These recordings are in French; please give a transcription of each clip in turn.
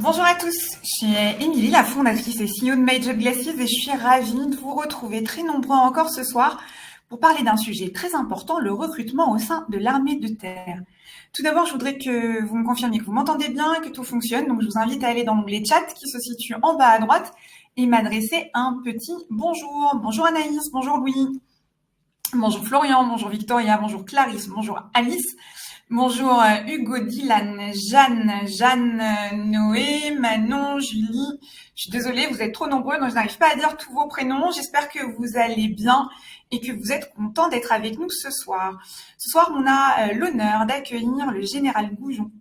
Bonjour à tous, je suis Émilie, la fondatrice et CEO de Major Glasses et je suis ravie de vous retrouver très nombreux encore ce soir pour parler d'un sujet très important, le recrutement au sein de l'armée de terre. Tout d'abord, je voudrais que vous me confirmiez que vous m'entendez bien, que tout fonctionne. Donc, je vous invite à aller dans l'onglet chat qui se situe en bas à droite et m'adresser un petit bonjour. Bonjour Anaïs, bonjour Louis, bonjour Florian, bonjour Victoria, bonjour Clarisse, bonjour Alice. Bonjour Hugo, Dylan, Jeanne, Noé, Manon, Julie. Je suis désolée, vous êtes trop nombreux, donc je n'arrive pas à dire tous vos prénoms. J'espère que vous allez bien et que vous êtes contents d'être avec nous ce soir. Ce soir, on a l'honneur d'accueillir le général Goujon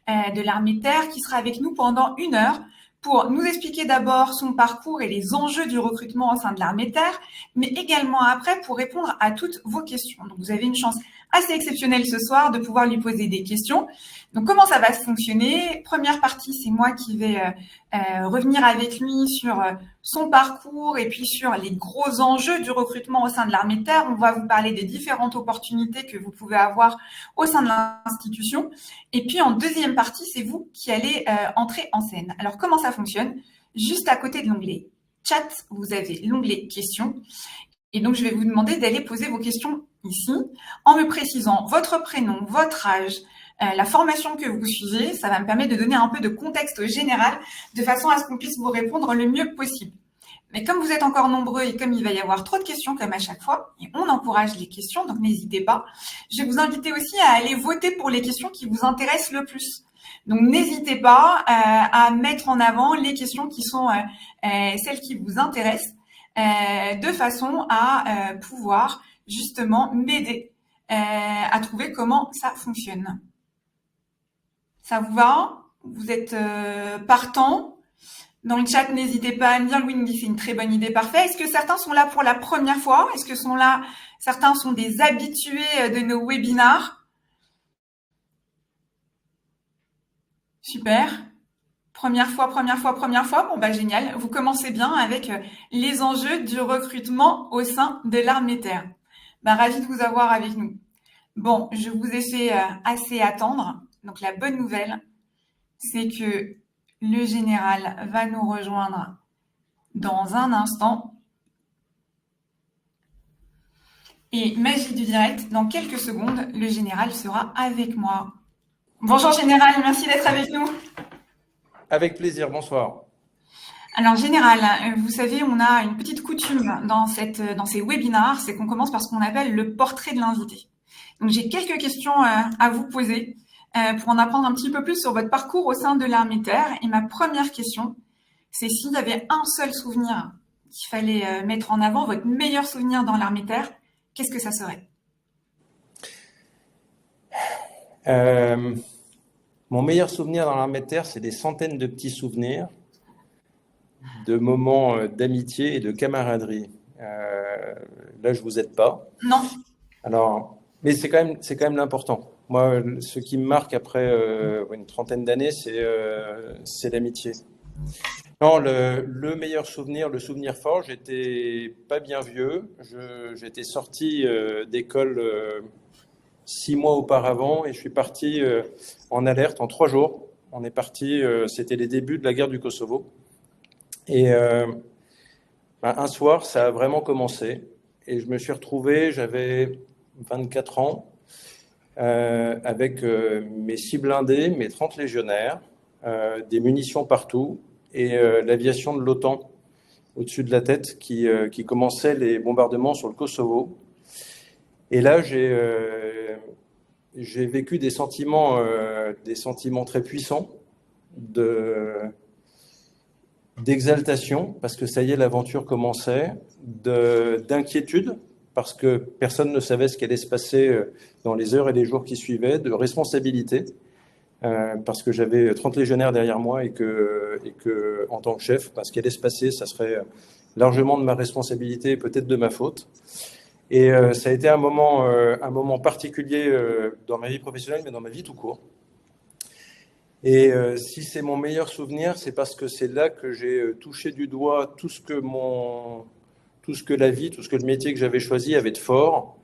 de l'armée de terre qui sera avec nous pendant 1 heure pour nous expliquer d'abord son parcours et les enjeux du recrutement au sein de l'armée de terre, mais également après pour répondre à toutes vos questions. Donc, vous avez une chance assez exceptionnelle ce soir de pouvoir lui poser des questions. Donc, comment ça va se fonctionner? Première partie, c'est moi qui vais revenir avec lui sur son parcours et puis sur les gros enjeux du recrutement au sein de l'armée de terre. On va vous parler des différentes opportunités que vous pouvez avoir au sein de l'institution. Et puis, en deuxième partie, c'est vous qui allez entrer en scène. Alors, comment ça fonctionne? Juste à côté de l'onglet chat, vous avez l'onglet questions. Et donc, je vais vous demander d'aller poser vos questions ici en me précisant votre prénom, votre âge, la formation que vous suivez. Ça va me permettre de donner un peu de contexte général de façon à ce qu'on puisse vous répondre le mieux possible. Mais comme vous êtes encore nombreux et comme il va y avoir trop de questions comme à chaque fois, et on encourage les questions, donc n'hésitez pas. Je vais vous inviter aussi à aller voter pour les questions qui vous intéressent le plus. Donc n'hésitez pas à mettre en avant les questions qui sont celles qui vous intéressent de façon à pouvoir justement m'aider à trouver comment ça fonctionne. Ça vous va? Vous êtes partant? Dans le chat, n'hésitez pas à me dire, Louis nous dit c'est une très bonne idée, parfait. Est-ce que certains sont là pour la première fois? Est-ce que certains sont des habitués de nos webinars? Super. Première fois. Bon, bah, génial. Vous commencez bien avec les enjeux du recrutement au sein de l'armée de terre. Bah, ravi de vous avoir avec nous. Bon, je vous ai fait assez attendre. Donc, la bonne nouvelle, c'est que le général va nous rejoindre dans un instant. Et magie du direct, dans quelques secondes, le général sera avec moi. Bonjour général, merci d'être avec nous. Avec plaisir, bonsoir. Alors général, vous savez, on a une petite coutume dans ces webinars, c'est qu'on commence par ce qu'on appelle le portrait de l'invité. Donc j'ai quelques questions à vous poser pour en apprendre un petit peu plus sur votre parcours au sein de l'armée de terre. Et ma première question, c'est s'il y avait un seul souvenir qu'il fallait mettre en avant, votre meilleur souvenir dans l'armée de terre, qu'est-ce que ça serait? Mon meilleur souvenir dans l'armée de terre, c'est des centaines de petits souvenirs, de moments d'amitié et de camaraderie. Là, je vous aide pas. Non. Alors, mais c'est quand même l'important. Moi, ce qui me marque après une trentaine d'années, c'est l'amitié. Non, le meilleur souvenir, le souvenir fort, j'étais pas bien vieux. J'étais sorti d'école 6 mois auparavant et je suis parti en alerte en 3 jours. On est parti, c'était les débuts de la guerre du Kosovo. Et un soir, ça a vraiment commencé. Et je me suis retrouvé, j'avais 24 ans, avec mes 6 blindés, mes 30 légionnaires, des munitions partout et l'aviation de l'OTAN au-dessus de la tête qui commençait les bombardements sur le Kosovo. Et là, j'ai vécu des sentiments très puissants d'exaltation, parce que ça y est, l'aventure commençait, d'inquiétude, parce que personne ne savait ce qui allait se passer dans les heures et les jours qui suivaient, de responsabilité, parce que j'avais 30 légionnaires derrière moi et que en tant que chef, ce qui allait se passer, ça serait largement de ma responsabilité et peut-être de ma faute. Et ça a été un moment particulier dans ma vie professionnelle, mais dans ma vie tout court. Et si c'est mon meilleur souvenir, c'est parce que c'est là que j'ai touché du doigt tout ce que la vie, tout ce que le métier que j'avais choisi avait de fort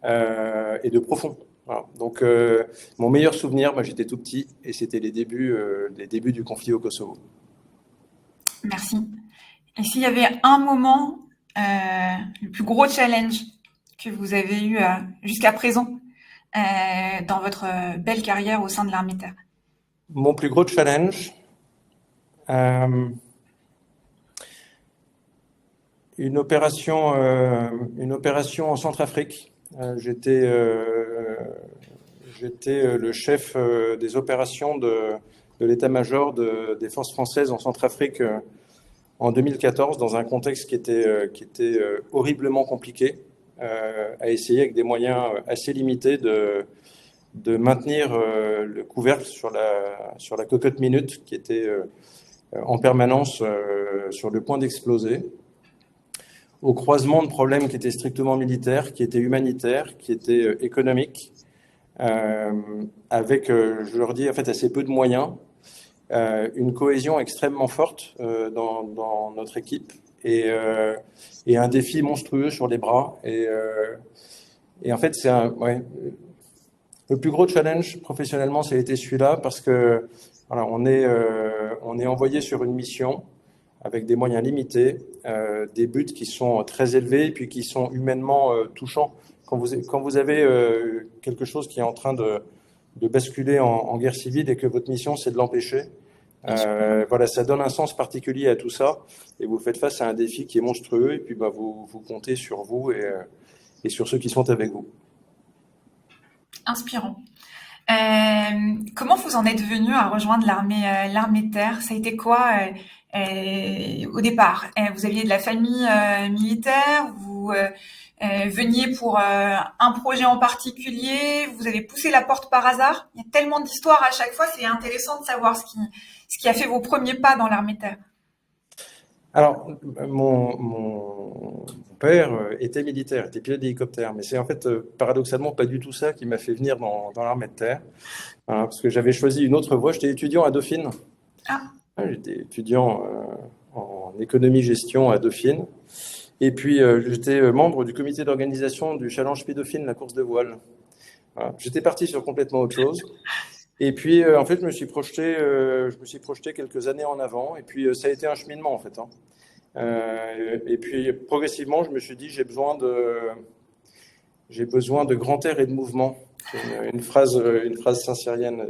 et de profond. Voilà. Donc, mon meilleur souvenir, moi, j'étais tout petit et c'était les débuts du conflit au Kosovo. Merci. Et s'il y avait un moment, le plus gros challenge que vous avez eu jusqu'à présent dans votre belle carrière au sein de l'armée de terre? Mon plus gros challenge, euh, une opération en Centrafrique. J'étais le chef des opérations de l'état-major des forces françaises en Centrafrique en 2014, dans un contexte qui était horriblement compliqué, à essayer avec des moyens assez limités de maintenir le couvercle sur la cocotte minute qui était en permanence sur le point d'exploser, au croisement de problèmes qui étaient strictement militaires, qui étaient humanitaires, qui étaient économiques, avec, je leur dis, en fait, assez peu de moyens, une cohésion extrêmement forte dans notre équipe et un défi monstrueux sur les bras. Et en fait, le plus gros challenge professionnellement, ça a été celui-là parce que voilà, on est envoyé sur une mission avec des moyens limités, des buts qui sont très élevés et puis qui sont humainement touchants. Quand vous avez quelque chose qui est en train de basculer en guerre civile et que votre mission, c'est de l'empêcher, voilà, ça donne un sens particulier à tout ça et vous faites face à un défi qui est monstrueux et puis vous comptez sur vous et sur ceux qui sont avec vous. Inspirant. Comment vous en êtes venu à rejoindre l'armée de terre? Ça a été quoi au départ? Vous aviez de la famille militaire, vous veniez pour un projet en particulier, vous avez poussé la porte par hasard? Il y a tellement d'histoires à chaque fois, c'est intéressant de savoir ce qui a fait vos premiers pas dans l'armée de terre. Alors, mon père était militaire, était pilote d'hélicoptère, mais c'est en fait paradoxalement pas du tout ça qui m'a fait venir dans l'armée de terre, hein, parce que j'avais choisi une autre voie. J'étais étudiant à Dauphine. Ah. J'étais étudiant en économie-gestion à Dauphine, et puis j'étais membre du comité d'organisation du Challenge Pays Dauphine, la course de voile. Voilà. J'étais parti sur complètement autre chose. Et puis, en fait, je me suis projeté quelques années en avant. Et puis, ça a été un cheminement, en fait. Hein. Et puis, progressivement, je me suis dit, j'ai besoin de grand air et de mouvement. C'est une phrase saint-cyrienne.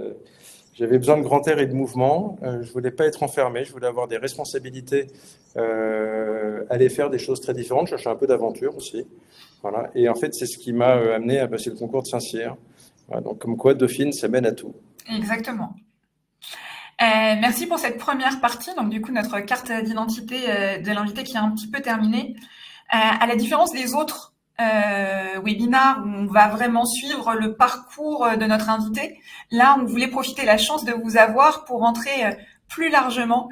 J'avais besoin de grand air et de mouvement. Je voulais pas être enfermé. Je voulais avoir des responsabilités, aller faire des choses très différentes. Je cherchais un peu d'aventure aussi. Voilà. Et en fait, c'est ce qui m'a amené à passer le concours de Saint-Cyr. Voilà. Donc, comme quoi, Dauphine, ça mène à tout. Exactement. Merci pour cette première partie. Donc, du coup, notre carte d'identité de l'invité qui est un petit peu terminée. À la différence des autres webinars où on va vraiment suivre le parcours de notre invité, là, on voulait profiter de la chance de vous avoir pour entrer plus largement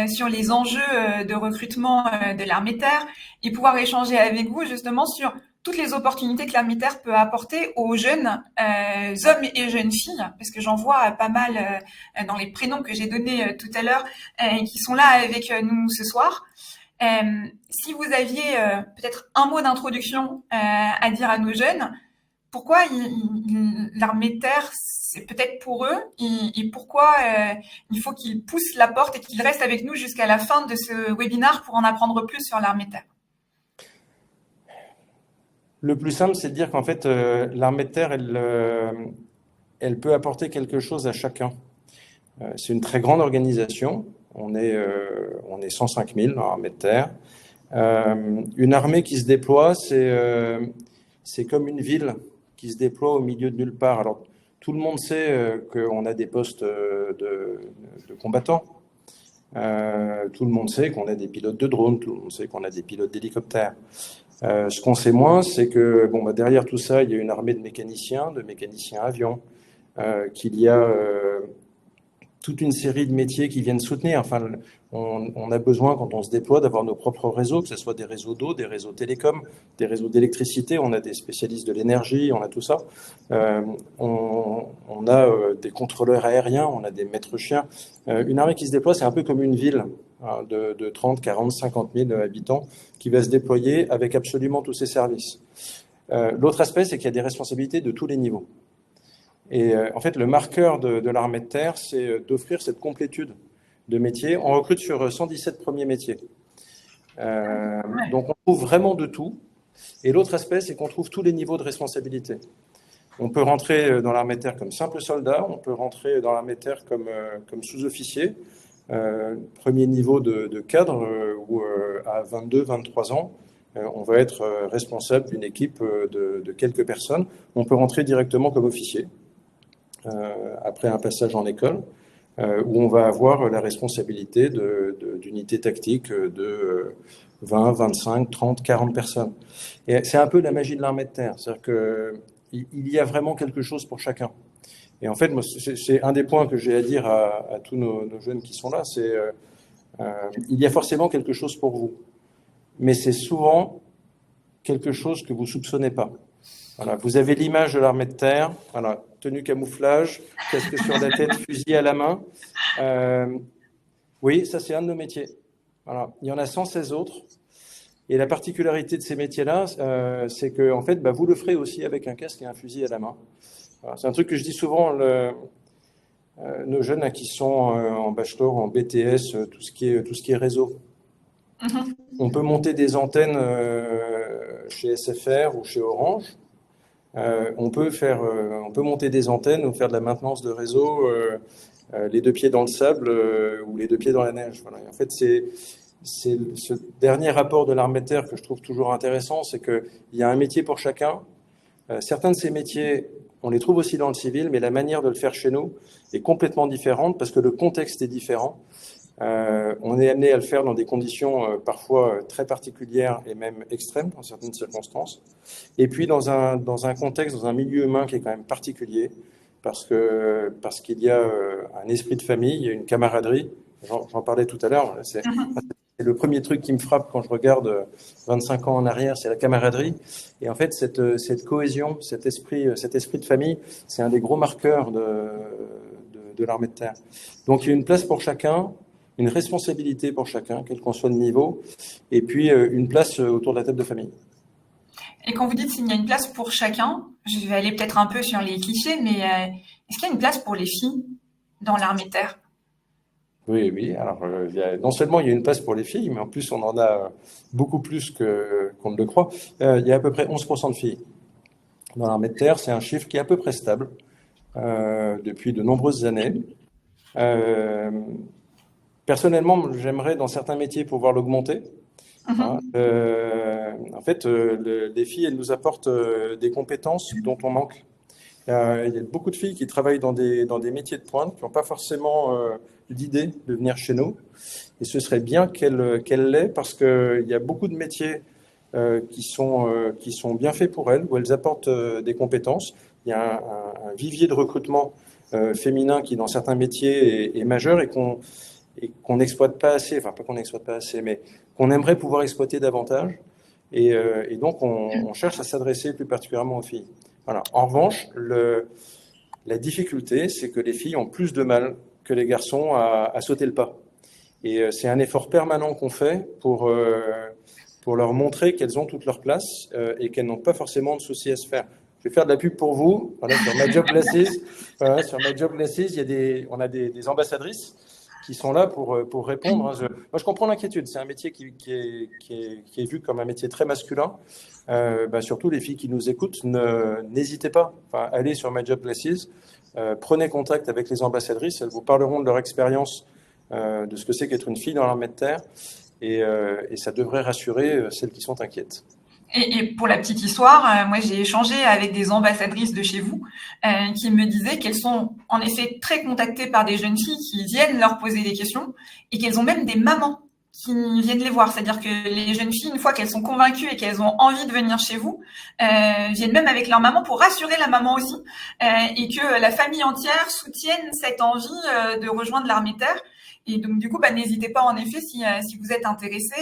sur les enjeux de recrutement de l'armée de terre et pouvoir échanger avec vous justement sur toutes les opportunités que l'armée de terre peut apporter aux jeunes hommes et jeunes filles, parce que j'en vois pas mal dans les prénoms que j'ai donnés tout à l'heure qui sont là avec nous ce soir. Si vous aviez peut-être un mot d'introduction à dire à nos jeunes, pourquoi l'armée de terre, c'est peut-être pour eux, et pourquoi il faut qu'ils poussent la porte et qu'ils restent avec nous jusqu'à la fin de ce webinaire pour en apprendre plus sur l'armée de terre. Le plus simple, c'est de dire qu'en fait, l'armée de terre, elle peut apporter quelque chose à chacun. C'est une très grande organisation. On est 105 000 dans l'armée de terre. Une armée qui se déploie, c'est comme une ville qui se déploie au milieu de nulle part. Alors, tout le monde sait qu'on a des postes de combattants. Tout le monde sait qu'on a des pilotes de drones. Tout le monde sait qu'on a des pilotes d'hélicoptères. Ce qu'on sait moins, c'est que derrière tout ça, il y a une armée de mécaniciens avions, qu'il y a toute une série de métiers qui viennent soutenir. Enfin, on a besoin, quand on se déploie, d'avoir nos propres réseaux, que ce soit des réseaux d'eau, des réseaux télécoms, des réseaux d'électricité. On a des spécialistes de l'énergie, on a tout ça. On a des contrôleurs aériens, on a des maîtres chiens. Une armée qui se déploie, c'est un peu comme une ville de 30, 40, 50 000 habitants qui va se déployer avec absolument tous ses services. L'autre aspect, c'est qu'il y a des responsabilités de tous les niveaux. Et en fait, le marqueur de l'armée de terre, c'est d'offrir cette complétude de métiers. On recrute sur 117 premiers métiers. Donc, on trouve vraiment de tout. Et l'autre aspect, c'est qu'on trouve tous les niveaux de responsabilité. On peut rentrer dans l'armée de terre comme simple soldat, on peut rentrer dans l'armée de terre comme sous-officier, premier niveau de cadre, où à 22, 23 ans, on va être responsable d'une équipe de quelques personnes. On peut rentrer directement comme officier, après un passage en école, où on va avoir la responsabilité d'unités tactiques de 20, 25, 30, 40 personnes. Et c'est un peu la magie de l'armée de terre, c'est-à-dire qu'il y a vraiment quelque chose pour chacun. Et en fait, moi, c'est un des points que j'ai à dire à tous nos jeunes qui sont là, c'est il y a forcément quelque chose pour vous, mais c'est souvent quelque chose que vous ne soupçonnez pas. Voilà, vous avez l'image de l'armée de terre, voilà, tenue camouflage, casque sur la tête, fusil à la main. Oui, ça c'est un de nos métiers. Voilà. Il y en a 116 autres. Et la particularité de ces métiers-là, c'est que en fait, vous le ferez aussi avec un casque et un fusil à la main. Voilà. C'est un truc que je dis souvent, nos jeunes qui sont en bachelor, en BTS, tout ce qui est réseau. On peut monter des antennes chez SFR ou chez Orange. On peut monter des antennes ou faire de la maintenance de réseau les deux pieds dans le sable ou les deux pieds dans la neige. Voilà. Et en fait, c'est ce dernier rapport de l'armée de terre que je trouve toujours intéressant, c'est qu'il y a un métier pour chacun. Certains de ces métiers, on les trouve aussi dans le civil, mais la manière de le faire chez nous est complètement différente parce que le contexte est différent. On est amené à le faire dans des conditions parfois très particulières et même extrêmes dans certaines circonstances. Et puis dans un contexte, dans un milieu humain qui est quand même particulier, parce qu'il y a un esprit de famille, il y a une camaraderie. J'en parlais tout à l'heure. C'est le premier truc qui me frappe quand je regarde 25 ans en arrière, c'est la camaraderie. Et en fait, cette cohésion, cet esprit de famille, c'est un des gros marqueurs de l'armée de terre. Donc il y a une place pour chacun, une responsabilité pour chacun, quel qu'en soit le niveau, et puis une place autour de la table de famille. Et quand vous dites qu'il y a une place pour chacun, je vais aller peut-être un peu sur les clichés, mais est-ce qu'il y a une place pour les filles dans l'armée de terre ? Oui. Alors, non seulement il y a une place pour les filles, mais en plus on en a beaucoup plus qu'on ne le croit. Il y a à peu près 11% de filles dans l'armée de terre. C'est un chiffre qui est à peu près stable depuis de nombreuses années. Personnellement, j'aimerais dans certains métiers pouvoir l'augmenter. En fait, les filles, elles nous apportent des compétences dont on manque. Il y a beaucoup de filles qui travaillent dans des métiers de pointe, qui n'ont pas forcément l'idée de venir chez nous. Et ce serait bien qu'elles l'aient, parce qu'il y a beaucoup de métiers qui sont bien faits pour elles, où elles apportent des compétences. Il y a un vivier de recrutement féminin qui, dans certains métiers, est majeur et qu'on n'exploite pas assez, enfin pas qu'on n'exploite pas assez, mais qu'on aimerait pouvoir exploiter davantage. Et donc, on cherche à s'adresser plus particulièrement aux filles. Voilà. En revanche, la difficulté, c'est que les filles ont plus de mal que les garçons à sauter le pas. Et c'est un effort permanent qu'on fait pour leur montrer qu'elles ont toute leur place et qu'elles n'ont pas forcément de soucis à se faire. Je vais faire de la pub pour vous. Voilà, sur My Job Glasses, sur My Job Glasses, on a des ambassadrices qui sont là pour répondre. Moi, je comprends l'inquiétude. C'est un métier qui est vu comme un métier très masculin. Surtout les filles qui nous écoutent, n'hésitez pas. Enfin, allez sur My Job Glasses, prenez contact avec les ambassadrices. Elles vous parleront de leur expérience, de ce que c'est qu'être une fille dans l'armée de terre. Et ça devrait rassurer celles qui sont inquiètes. Et pour la petite histoire, moi j'ai échangé avec des ambassadrices de chez vous qui me disaient qu'elles sont en effet très contactées par des jeunes filles qui viennent leur poser des questions et qu'elles ont même des mamans qui viennent les voir. C'est-à-dire que les jeunes filles, une fois qu'elles sont convaincues et qu'elles ont envie de venir chez vous, viennent même avec leur maman pour rassurer la maman aussi et que la famille entière soutienne cette envie de rejoindre l'armée de terre. Et donc, du coup, n'hésitez pas, en effet, si vous êtes intéressé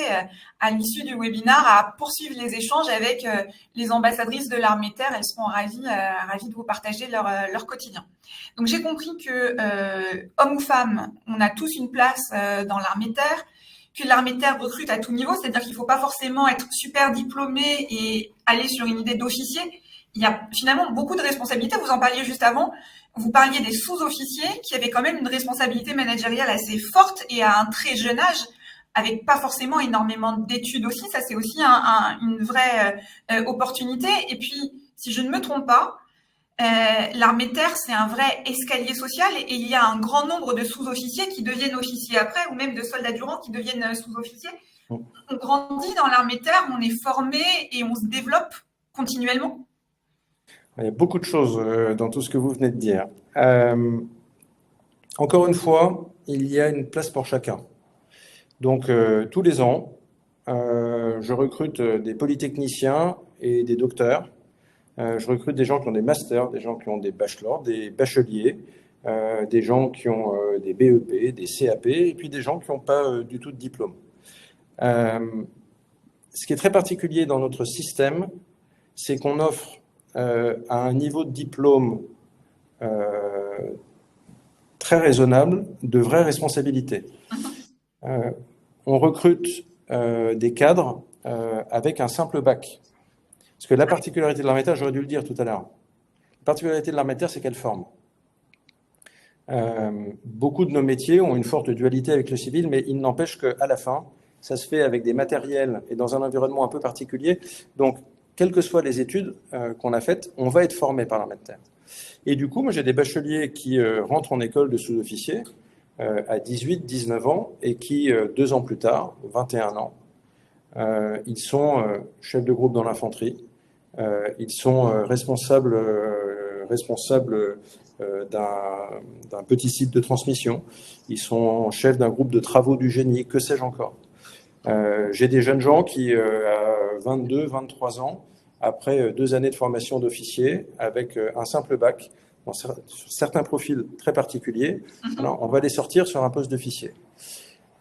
à l'issue du webinaire, à poursuivre les échanges avec les ambassadrices de l'armée de terre. Elles seront ravies de vous partager leur quotidien. Donc, j'ai compris que, hommes ou femmes, on a tous une place dans l'armée de terre, que l'armée de terre recrute à tout niveau, c'est-à-dire qu'il ne faut pas forcément être super diplômé et aller sur une idée d'officier. Il y a finalement beaucoup de responsabilités. Vous en parliez juste avant. Vous parliez des sous-officiers qui avaient quand même une responsabilité managériale assez forte et à un très jeune âge, avec pas forcément énormément d'études aussi. Ça, c'est aussi une vraie opportunité. Et puis, si je ne me trompe pas, l'armée de terre, c'est un vrai escalier social et il y a un grand nombre de sous-officiers qui deviennent officiers après, ou même de soldats du rang qui deviennent sous-officiers. On grandit dans l'armée de terre, on est formé et on se développe continuellement. Il y a beaucoup de choses dans tout ce que vous venez de dire. Encore une fois, il y a une place pour chacun. Donc, tous les ans, je recrute des polytechniciens et des docteurs. Je recrute des gens qui ont des masters, des gens qui ont des bachelors, des bacheliers, des gens qui ont des BEP, des CAP, et puis des gens qui n'ont pas du tout de diplôme. Ce qui est très particulier dans notre système, c'est qu'on offre à un niveau de diplôme très raisonnable de vraies responsabilités. On recrute des cadres avec un simple bac. Parce que la particularité de l'armée de terre, j'aurais dû le dire tout à l'heure, la particularité de l'armée de terre, c'est qu'elle forme. Beaucoup de nos métiers ont une forte dualité avec le civil, mais il n'empêche qu'à la fin, ça se fait avec des matériels et dans un environnement un peu particulier. Donc, quelles que soient les études qu'on a faites, on va être formé par l'armée de terre. Et du coup, moi, j'ai des bacheliers qui rentrent en école de sous-officier à 18, 19 ans et qui, 2 ans plus tard, 21 ans, ils sont chefs de groupe dans l'infanterie, ils sont responsables d'un petit site de transmission, ils sont chefs d'un groupe de travaux du génie, que sais-je encore. J'ai des jeunes gens qui, à 22, 23 ans, après 2 années de formation d'officier, avec un simple bac, sur certains profils très particuliers, alors on va les sortir sur un poste d'officier.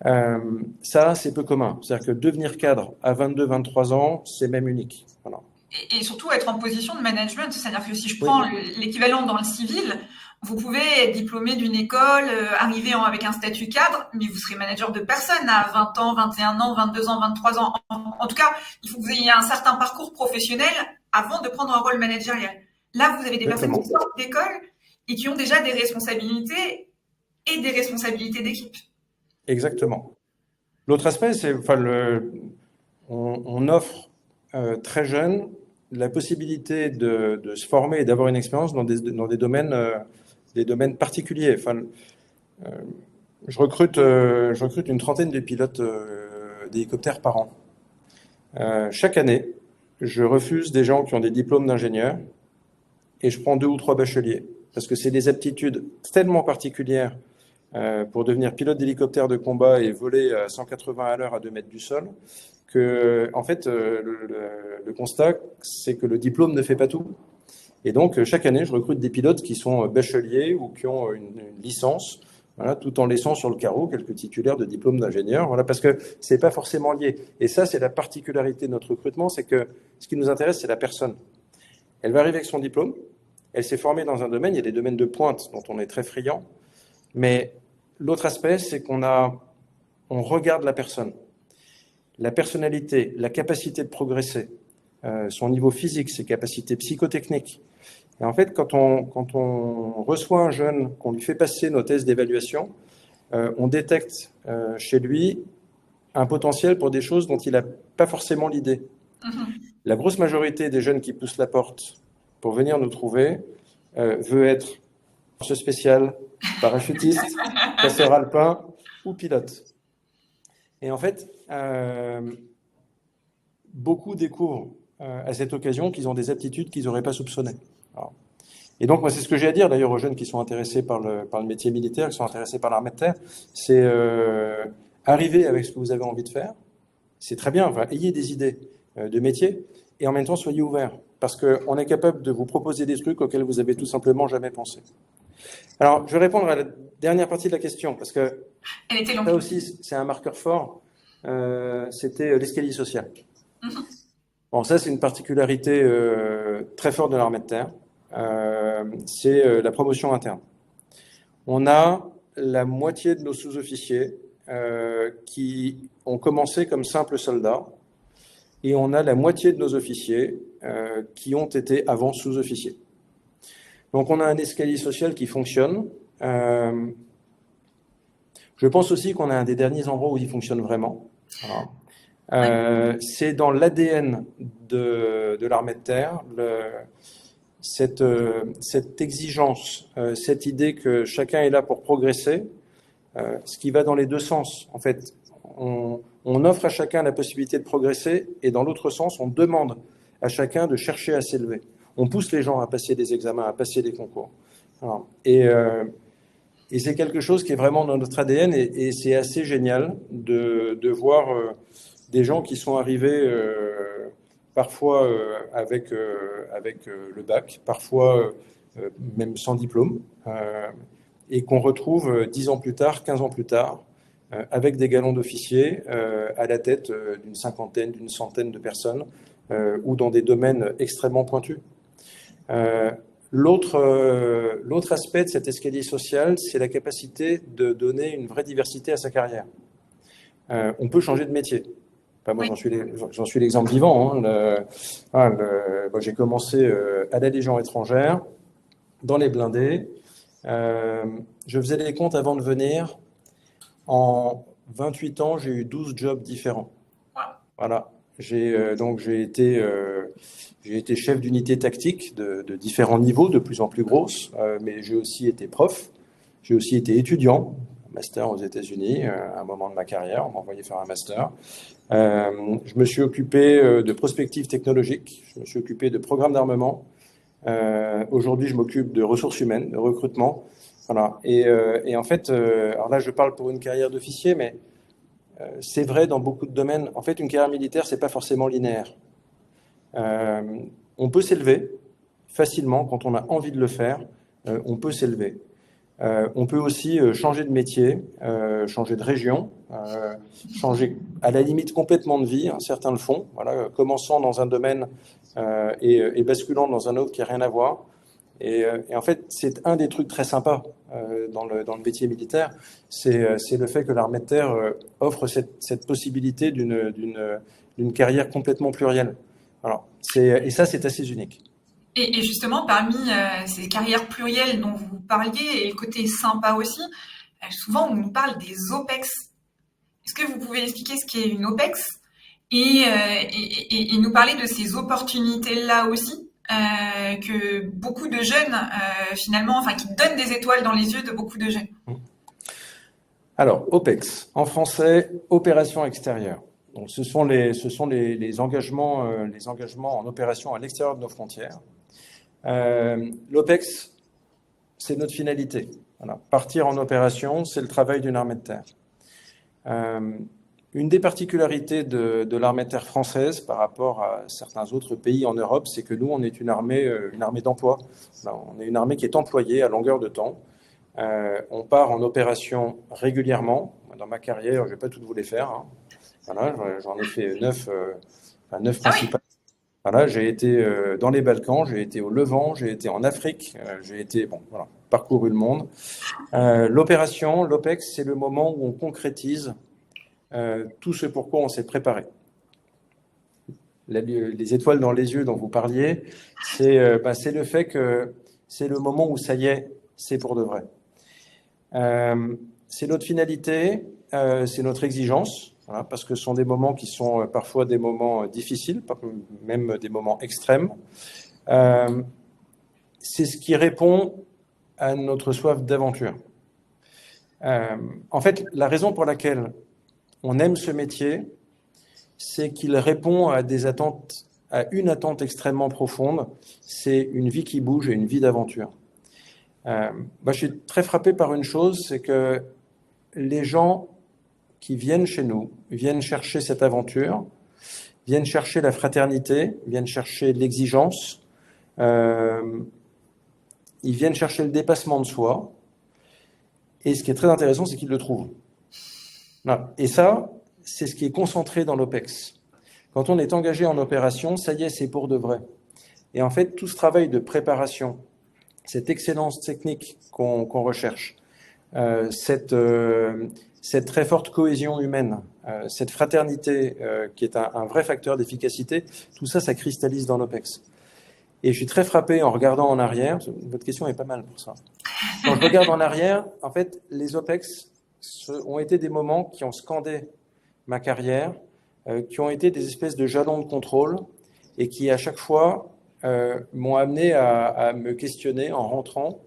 Ça, c'est peu commun. C'est-à-dire que devenir cadre à 22, 23 ans, c'est même unique. Voilà. Et surtout être en position de management. C'est-à-dire que si je prends l'équivalent dans le civil, vous pouvez être diplômé d'une école, arriver avec un statut cadre, mais vous serez manager de personne à 20 ans, 21 ans, 22 ans, 23 ans. En tout cas, il faut que vous ayez un certain parcours professionnel avant de prendre un rôle managérial. Là, vous avez des personnes qui sortent d'école et qui ont déjà des responsabilités et des responsabilités d'équipe. Exactement. L'autre aspect, c'est on offre très jeune la possibilité de se former et d'avoir une expérience dans des domaines particuliers. Je recrute une trentaine de pilotes d'hélicoptères par an. Chaque année, je refuse des gens qui ont des diplômes d'ingénieur et je prends 2 ou 3 bacheliers parce que c'est des aptitudes tellement particulières pour devenir pilote d'hélicoptère de combat et voler à 180 à l'heure à 2 mètres du sol, que, en fait, le constat, c'est que le diplôme ne fait pas tout. Et donc, chaque année, je recrute des pilotes qui sont bacheliers ou qui ont une licence, voilà, tout en laissant sur le carreau quelques titulaires de diplôme d'ingénieur, voilà, parce que c'est pas forcément lié. Et ça, c'est la particularité de notre recrutement, c'est que ce qui nous intéresse, c'est la personne. Elle va arriver avec son diplôme, elle s'est formée dans un domaine, il y a des domaines de pointe dont on est très friand, mais l'autre aspect, c'est qu'on regarde la personne. La personnalité, la capacité de progresser, son niveau physique, ses capacités psychotechniques. Et en fait, quand on reçoit un jeune, qu'on lui fait passer nos tests d'évaluation, on détecte chez lui un potentiel pour des choses dont il n'a pas forcément l'idée. La grosse majorité des jeunes qui poussent la porte pour venir nous trouver veut être force spéciale, parachutiste, chasseur alpin ou pilote. Et en fait, beaucoup découvrent à cette occasion qu'ils ont des aptitudes qu'ils n'auraient pas soupçonnées. Alors, et donc, moi, c'est ce que j'ai à dire d'ailleurs aux jeunes qui sont intéressés par le métier militaire, qui sont intéressés par l'armée de terre, c'est arriver avec ce que vous avez envie de faire. C'est très bien, enfin, ayez des idées de métier et en même temps, soyez ouverts parce qu'on est capable de vous proposer des trucs auxquels vous avez tout simplement jamais pensé. Alors, je vais répondre à la dernière partie de la question parce que ça aussi, c'est un marqueur fort. C'était l'escalier social. Bon, ça, c'est une particularité très forte de l'armée de terre. C'est la promotion interne. On a la moitié de nos sous-officiers qui ont commencé comme simples soldats et on a la moitié de nos officiers qui ont été avant sous-officiers. Donc on a un escalier social qui fonctionne. Je pense aussi qu'on a un des derniers endroits où il fonctionne vraiment. Voilà. C'est dans l'ADN de l'armée de terre, cette exigence, cette idée que chacun est là pour progresser, ce qui va dans les deux sens. En fait, on offre à chacun la possibilité de progresser et dans l'autre sens, on demande à chacun de chercher à s'élever. On pousse les gens à passer des examens, à passer des concours. Voilà. Et c'est quelque chose qui est vraiment dans notre ADN et c'est assez génial de voir des gens qui sont arrivés parfois avec le bac, parfois même sans diplôme, et qu'on retrouve 10 ans plus tard, 15 ans plus tard, avec des galons d'officiers à la tête d'une cinquantaine, d'une centaine de personnes, ou dans des domaines extrêmement pointus. L'autre aspect de cet escalier social, c'est la capacité de donner une vraie diversité à sa carrière. On peut changer de métier. Enfin, moi, j'en suis l'exemple vivant. Moi, j'ai commencé à la Légion étrangère, dans les blindés. Je faisais les comptes avant de venir. En 28 ans, j'ai eu 12 jobs différents. Voilà. J'ai été chef d'unité tactique de différents niveaux, de plus en plus grosses, mais j'ai aussi été prof, j'ai aussi été étudiant, master aux États-Unis, à un moment de ma carrière, on m'a envoyé faire un master. Je me suis occupé de prospective technologique, je me suis occupé de programmes d'armement. Aujourd'hui, je m'occupe de ressources humaines, de recrutement. Voilà. Et en fait, alors là, je parle pour une carrière d'officier, mais c'est vrai dans beaucoup de domaines. En fait, une carrière militaire, c'est pas forcément linéaire. On peut s'élever facilement quand on a envie de le faire. On peut s'élever. On peut aussi changer de métier, changer de région, changer à la limite complètement de vie. Hein, certains le font. Voilà, commençant dans un domaine et basculant dans un autre qui n'a rien à voir. Et en fait, c'est un des trucs très sympas dans le métier militaire, c'est le fait que l'armée de terre offre cette possibilité d'une carrière complètement plurielle. Alors, et ça, c'est assez unique. Et justement, parmi ces carrières plurielles dont vous parliez, et le côté sympa aussi, souvent on nous parle des OPEX. Est-ce que vous pouvez expliquer ce qu'est une OPEX et nous parler de ces opportunités-là aussi que beaucoup de jeunes, finalement, enfin, qui donnent des étoiles dans les yeux de beaucoup de jeunes. Alors, OPEX, en français, opération extérieure. Donc, ce sont les engagements en opération à l'extérieur de nos frontières. L'OPEX, c'est notre finalité. Voilà. Partir en opération, c'est le travail d'une armée de terre. Une des particularités de l'armée de terre française par rapport à certains autres pays en Europe, c'est que nous, on est une armée d'emploi. On est une armée qui est employée à longueur de temps. On part en opération régulièrement. Dans ma carrière, je ne vais pas toutes vous les faire. Hein. Voilà, j'en ai fait 9 principales. Voilà, j'ai été dans les Balkans, j'ai été au Levant, j'ai été en Afrique, parcouru le monde. L'opération, l'OPEX, c'est le moment où on concrétise tout ce pourquoi on s'est préparé. Les étoiles dans les yeux dont vous parliez, c'est le fait que c'est le moment où ça y est, c'est pour de vrai. C'est notre finalité, c'est notre exigence. Voilà, parce que ce sont des moments qui sont parfois des moments difficiles, même des moments extrêmes. C'est ce qui répond à notre soif d'aventure. En fait, la raison pour laquelle on aime ce métier, c'est qu'il répond à une attente extrêmement profonde, c'est une vie qui bouge et une vie d'aventure. Je suis très frappé par une chose, c'est que les gens qui viennent chez nous, viennent chercher cette aventure, viennent chercher la fraternité, viennent chercher l'exigence, ils viennent chercher le dépassement de soi. Et ce qui est très intéressant, c'est qu'ils le trouvent. Et ça, c'est ce qui est concentré dans l'OPEX. Quand on est engagé en opération, ça y est, c'est pour de vrai. Et en fait, tout ce travail de préparation, cette excellence technique qu'on recherche, cette très forte cohésion humaine, cette fraternité qui est un vrai facteur d'efficacité, tout ça, ça cristallise dans l'OPEX. Et je suis très frappé en regardant en arrière, votre question est pas mal pour ça. Quand je regarde en arrière, en fait, les OPEX ont été des moments qui ont scandé ma carrière, qui ont été des espèces de jalons de contrôle et qui, à chaque fois, m'ont amené à me questionner en rentrant.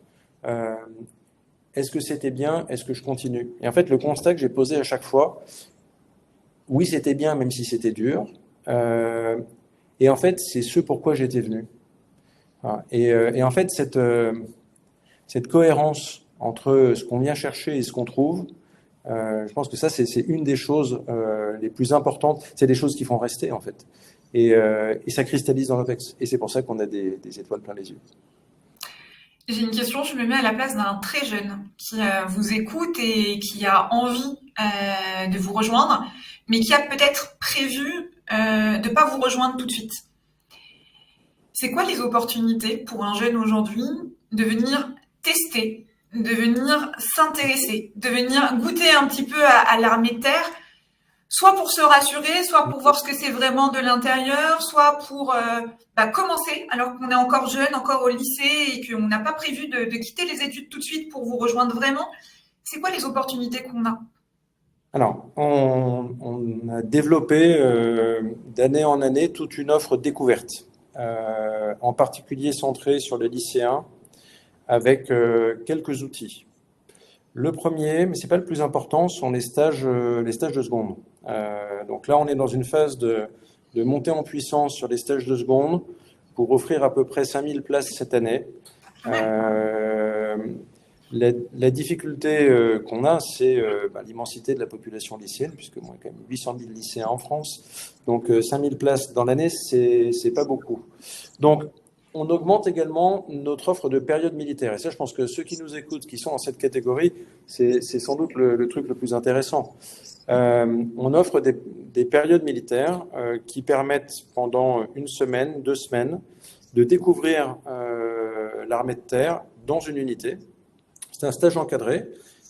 Est-ce que c'était bien? Est-ce que je continue? Et en fait, le constat que j'ai posé à chaque fois, oui, c'était bien, même si c'était dur. Et en fait, c'est ce pourquoi j'étais venu. Et en fait, cette cohérence entre ce qu'on vient chercher et ce qu'on trouve, je pense que ça, c'est une des choses les plus importantes. C'est des choses qui font rester, en fait. Et ça cristallise dans l'OPEX. Et c'est pour ça qu'on a des étoiles plein les yeux. J'ai une question, je me mets à la place d'un très jeune qui vous écoute et qui a envie de vous rejoindre, mais qui a peut-être prévu de ne pas vous rejoindre tout de suite. C'est quoi les opportunités pour un jeune aujourd'hui de venir tester, de venir s'intéresser, de venir goûter un petit peu à l'armée de terre, soit pour se rassurer, soit pour voir ce que c'est vraiment de l'intérieur, soit pour commencer alors qu'on est encore jeune, encore au lycée et qu'on n'a pas prévu de quitter les études tout de suite pour vous rejoindre vraiment. C'est quoi les opportunités qu'on a? Alors, on a développé d'année en année toute une offre découverte, en particulier centrée sur les lycéens, avec quelques outils. Le premier, mais ce n'est pas le plus important, sont les stages de seconde. Donc là, on est dans une phase de montée en puissance sur les stages de seconde pour offrir à peu près 5000 places cette année. La difficulté qu'on a, c'est l'immensité de la population lycéenne, puisque moi, il y a quand même 800 000 lycéens en France. Donc 5000 places dans l'année, c'est pas beaucoup. Donc, on augmente également notre offre de période militaire. Et ça, je pense que ceux qui nous écoutent, qui sont dans cette catégorie, c'est sans doute le truc le plus intéressant. On offre des périodes militaires qui permettent pendant une semaine, 2 semaines, de découvrir l'armée de terre dans une unité. C'est un stage encadré.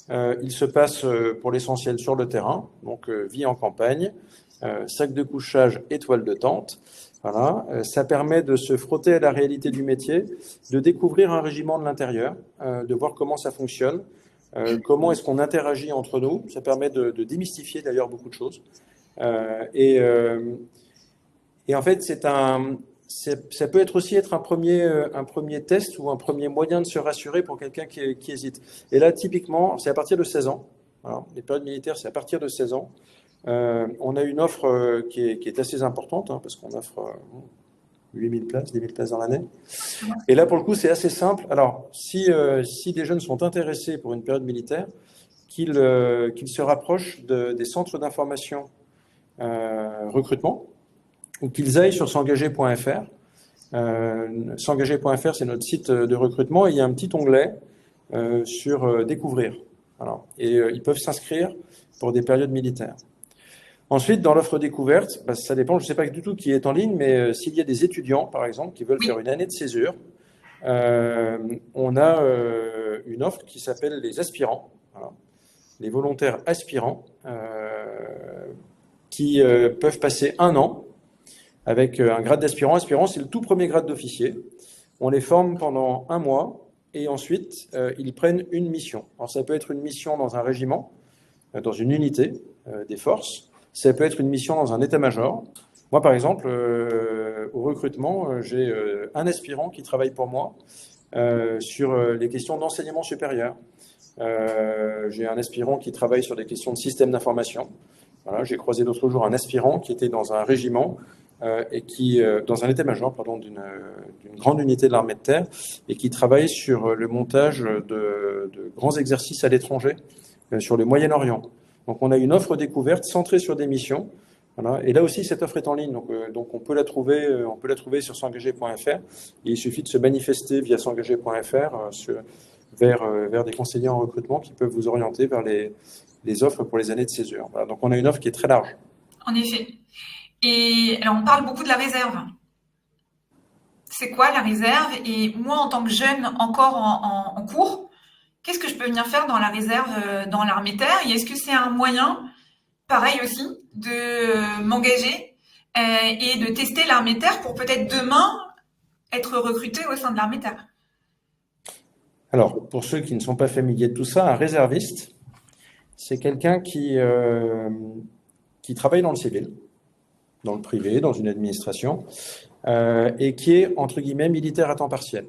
Il se passe pour l'essentiel sur le terrain, donc vie en campagne, sac de couchage et toile de tente. Voilà. Ça permet de se frotter à la réalité du métier, de découvrir un régiment de l'intérieur, de voir comment ça fonctionne, comment est-ce qu'on interagit entre nous. Ça permet de démystifier d'ailleurs beaucoup de choses. Et en fait, ça peut aussi être un premier test ou un premier moyen de se rassurer pour quelqu'un qui hésite. Et là, typiquement, c'est à partir de 16 ans. Alors, les périodes militaires, c'est à partir de 16 ans. On a une offre qui est assez importante, parce qu'on offre 8000 places, 10 000 places dans l'année. Et là, pour le coup, c'est assez simple. Alors, si des jeunes sont intéressés pour une période militaire, qu'ils se rapprochent des centres d'information recrutement, ou qu'ils aillent sur s'engager.fr. S'engager.fr, c'est notre site de recrutement, et il y a un petit onglet sur découvrir. Voilà. Et ils peuvent s'inscrire pour des périodes militaires. Ensuite, dans l'offre découverte, ça dépend, je ne sais pas du tout qui est en ligne, mais s'il y a des étudiants, par exemple, qui veulent faire une année de césure, on a une offre qui s'appelle les aspirants, voilà. Les volontaires aspirants, qui peuvent passer 1 an avec un grade d'aspirant. Aspirant, c'est le tout premier grade d'officier. On les forme pendant 1 mois et ensuite, ils prennent une mission. Alors, ça peut être une mission dans un régiment, dans une unité des forces. Ça peut être une mission dans un état-major. Moi, par exemple, au recrutement, j'ai un aspirant qui travaille pour moi sur les questions d'enseignement supérieur. J'ai un aspirant qui travaille sur des questions de système d'information. Voilà, j'ai croisé l'autre jour un aspirant qui était dans un régiment et qui, dans un état-major, d'une grande unité de l'armée de terre, et qui travaille sur le montage de grands exercices à l'étranger, sur le Moyen-Orient. Donc, on a une offre découverte centrée sur des missions. Voilà. Et là aussi, cette offre est en ligne. Donc on peut la trouver sur s'engager.fr. Il suffit de se manifester via s'engager.fr vers des conseillers en recrutement qui peuvent vous orienter vers les offres pour les années de césure. Voilà. Donc, on a une offre qui est très large. En effet. Et alors, on parle beaucoup de la réserve. C'est quoi la réserve? Et moi, en tant que jeune encore en cours, qu'est-ce que je peux venir faire dans la réserve, dans l'armée de terre? Et est-ce que c'est un moyen, pareil aussi, de m'engager et de tester l'armée de terre pour peut-être demain être recruté au sein de l'armée de terre? Alors, pour ceux qui ne sont pas familiers de tout ça, un réserviste, c'est quelqu'un qui travaille dans le civil, dans le privé, dans une administration, et qui est, entre guillemets, militaire à temps partiel.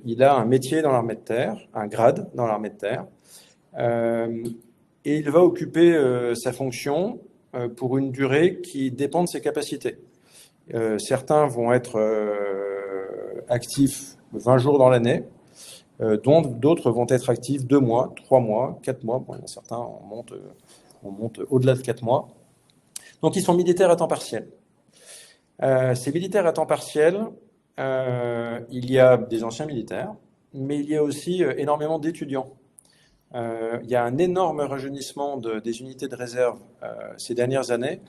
Il a un métier dans l'armée de terre, un grade dans l'armée de terre, et il va occuper sa fonction pour une durée qui dépend de ses capacités. Certains vont être actifs 20 jours dans l'année, dont d'autres vont être actifs 2 mois, 3 mois, 4 mois. Bon, il y en a certains, on monte au-delà de 4 mois. Donc, ils sont militaires à temps partiel. Ces militaires à temps partiel, il y a des anciens militaires, mais il y a aussi énormément d'étudiants. Il y a un énorme rajeunissement des unités de réserve ces dernières années,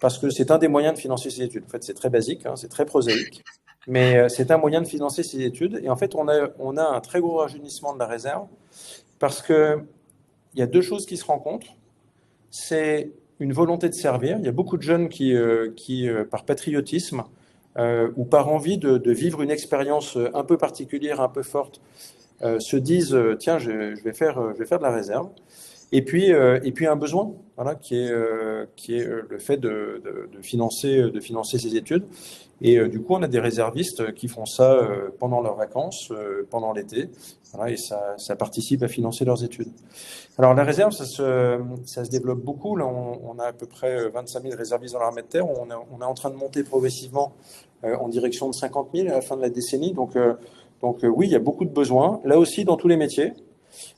parce que c'est un des moyens de financer ces études. En fait, c'est très basique, hein, c'est très prosaïque, mais c'est un moyen de financer ces études. Et en fait, on a un très gros rajeunissement de la réserve, parce qu'il y a 2 choses qui se rencontrent. C'est une volonté de servir. Il y a beaucoup de jeunes qui par patriotisme ou par envie de vivre une expérience un peu particulière, un peu forte, se disent tiens, je vais faire de la réserve. Et puis un besoin, voilà, qui est le fait de financer ces études. Et du coup, on a des réservistes qui font ça pendant leurs vacances, pendant l'été, voilà, et ça participe à financer leurs études. Alors la réserve, ça se développe beaucoup. Là, on a à peu près 25 000 réservistes dans l'armée de terre. On est en train de monter progressivement en direction de 50 000 à la fin de la décennie. Donc oui, il y a beaucoup de besoins. Là aussi, dans tous les métiers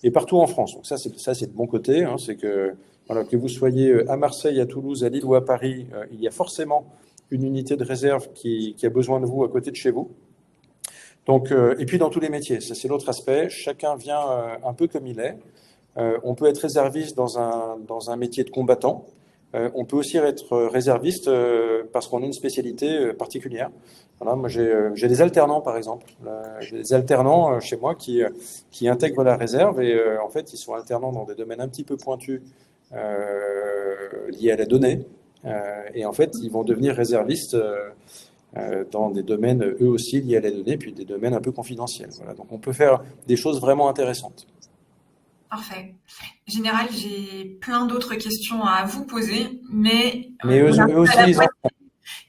et partout en France. Donc ça, c'est le bon côté. Hein, c'est que voilà, que vous soyez à Marseille, à Toulouse, à Lille ou à Paris, il y a forcément une unité de réserve qui a besoin de vous à côté de chez vous. Donc, et puis dans tous les métiers, ça c'est l'autre aspect. Chacun vient un peu comme il est. On peut être réserviste dans un métier de combattant. On peut aussi être réserviste parce qu'on a une spécialité particulière. Voilà, moi j'ai des alternants par exemple. J'ai des alternants chez moi qui intègrent la réserve et en fait ils sont alternants dans des domaines un petit peu pointus liés à la donnée. Et en fait ils vont devenir réservistes dans des domaines eux aussi liés à la donnée, puis des domaines un peu confidentiels. Voilà, donc on peut faire des choses vraiment intéressantes. Parfait. Général, j'ai plein d'autres questions à vous poser, mais eux aussi, ils en ont.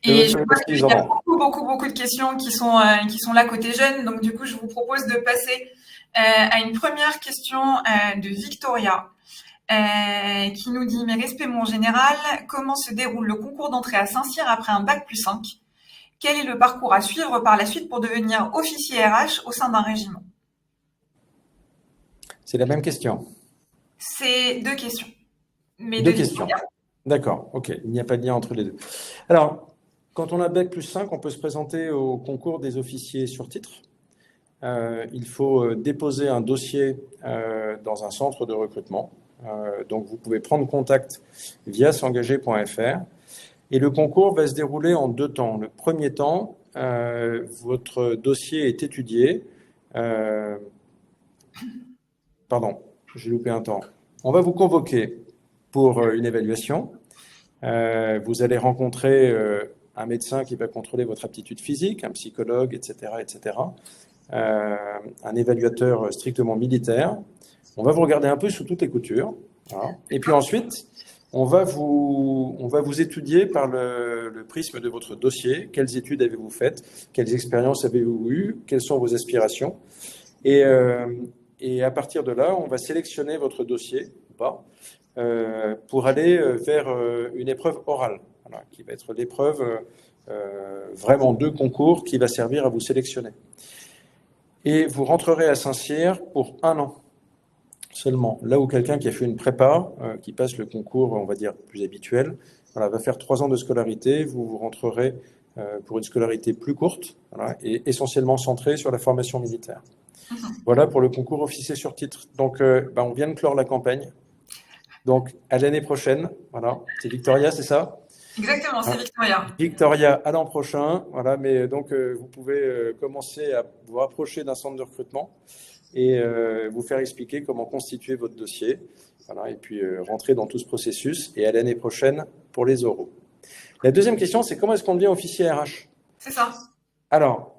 Et je vois qu'il y a beaucoup de questions qui sont là côté jeunes. Donc, du coup, je vous propose de passer à une première question de Victoria qui nous dit « Mes respects, mon général, comment se déroule le concours d'entrée à Saint-Cyr après un bac+5 ? Quel est le parcours à suivre par la suite pour devenir officier RH au sein d'un régiment ?» C'est la même question. C'est 2 questions. Mais 2 questions. D'accord, ok. Il n'y a pas de lien entre les deux. Alors, quand on a bac+5, on peut se présenter au concours des officiers sur titre. Il faut déposer un dossier dans un centre de recrutement. Donc, vous pouvez prendre contact via s'engager.fr. Et le concours va se dérouler en 2 temps. Le premier temps, votre dossier est étudié. Pardon, j'ai loupé un temps. On va vous convoquer pour une évaluation. Vous allez rencontrer un médecin qui va contrôler votre aptitude physique, un psychologue, etc., etc. Un évaluateur strictement militaire. On va vous regarder un peu sous toutes les coutures. Voilà. Et puis ensuite, on va vous étudier par le prisme de votre dossier. Quelles études avez-vous faites? Quelles expériences avez-vous eues? Quelles sont vos aspirations? Et à partir de là, on va sélectionner votre dossier ou pas pour aller vers une épreuve orale, voilà, qui va être l'épreuve vraiment de concours qui va servir à vous sélectionner. Et vous rentrerez à Saint-Cyr pour 1 an seulement. Là où quelqu'un qui a fait une prépa, qui passe le concours, on va dire, plus habituel, voilà, va faire 3 ans de scolarité, vous rentrerez pour une scolarité plus courte, voilà, et essentiellement centrée sur la formation militaire. Voilà pour le concours officier sur titre. Donc, on vient de clore la campagne. Donc, à l'année prochaine. Voilà. C'est Victoria, c'est ça? Exactement, c'est Victoria. Victoria, à l'an prochain. Voilà. Mais donc, vous pouvez commencer à vous rapprocher d'un centre de recrutement et vous faire expliquer comment constituer votre dossier. Voilà, et puis rentrer dans tout ce processus et à l'année prochaine pour les oraux. La deuxième question, c'est comment est-ce qu'on devient officier RH? C'est ça. Alors,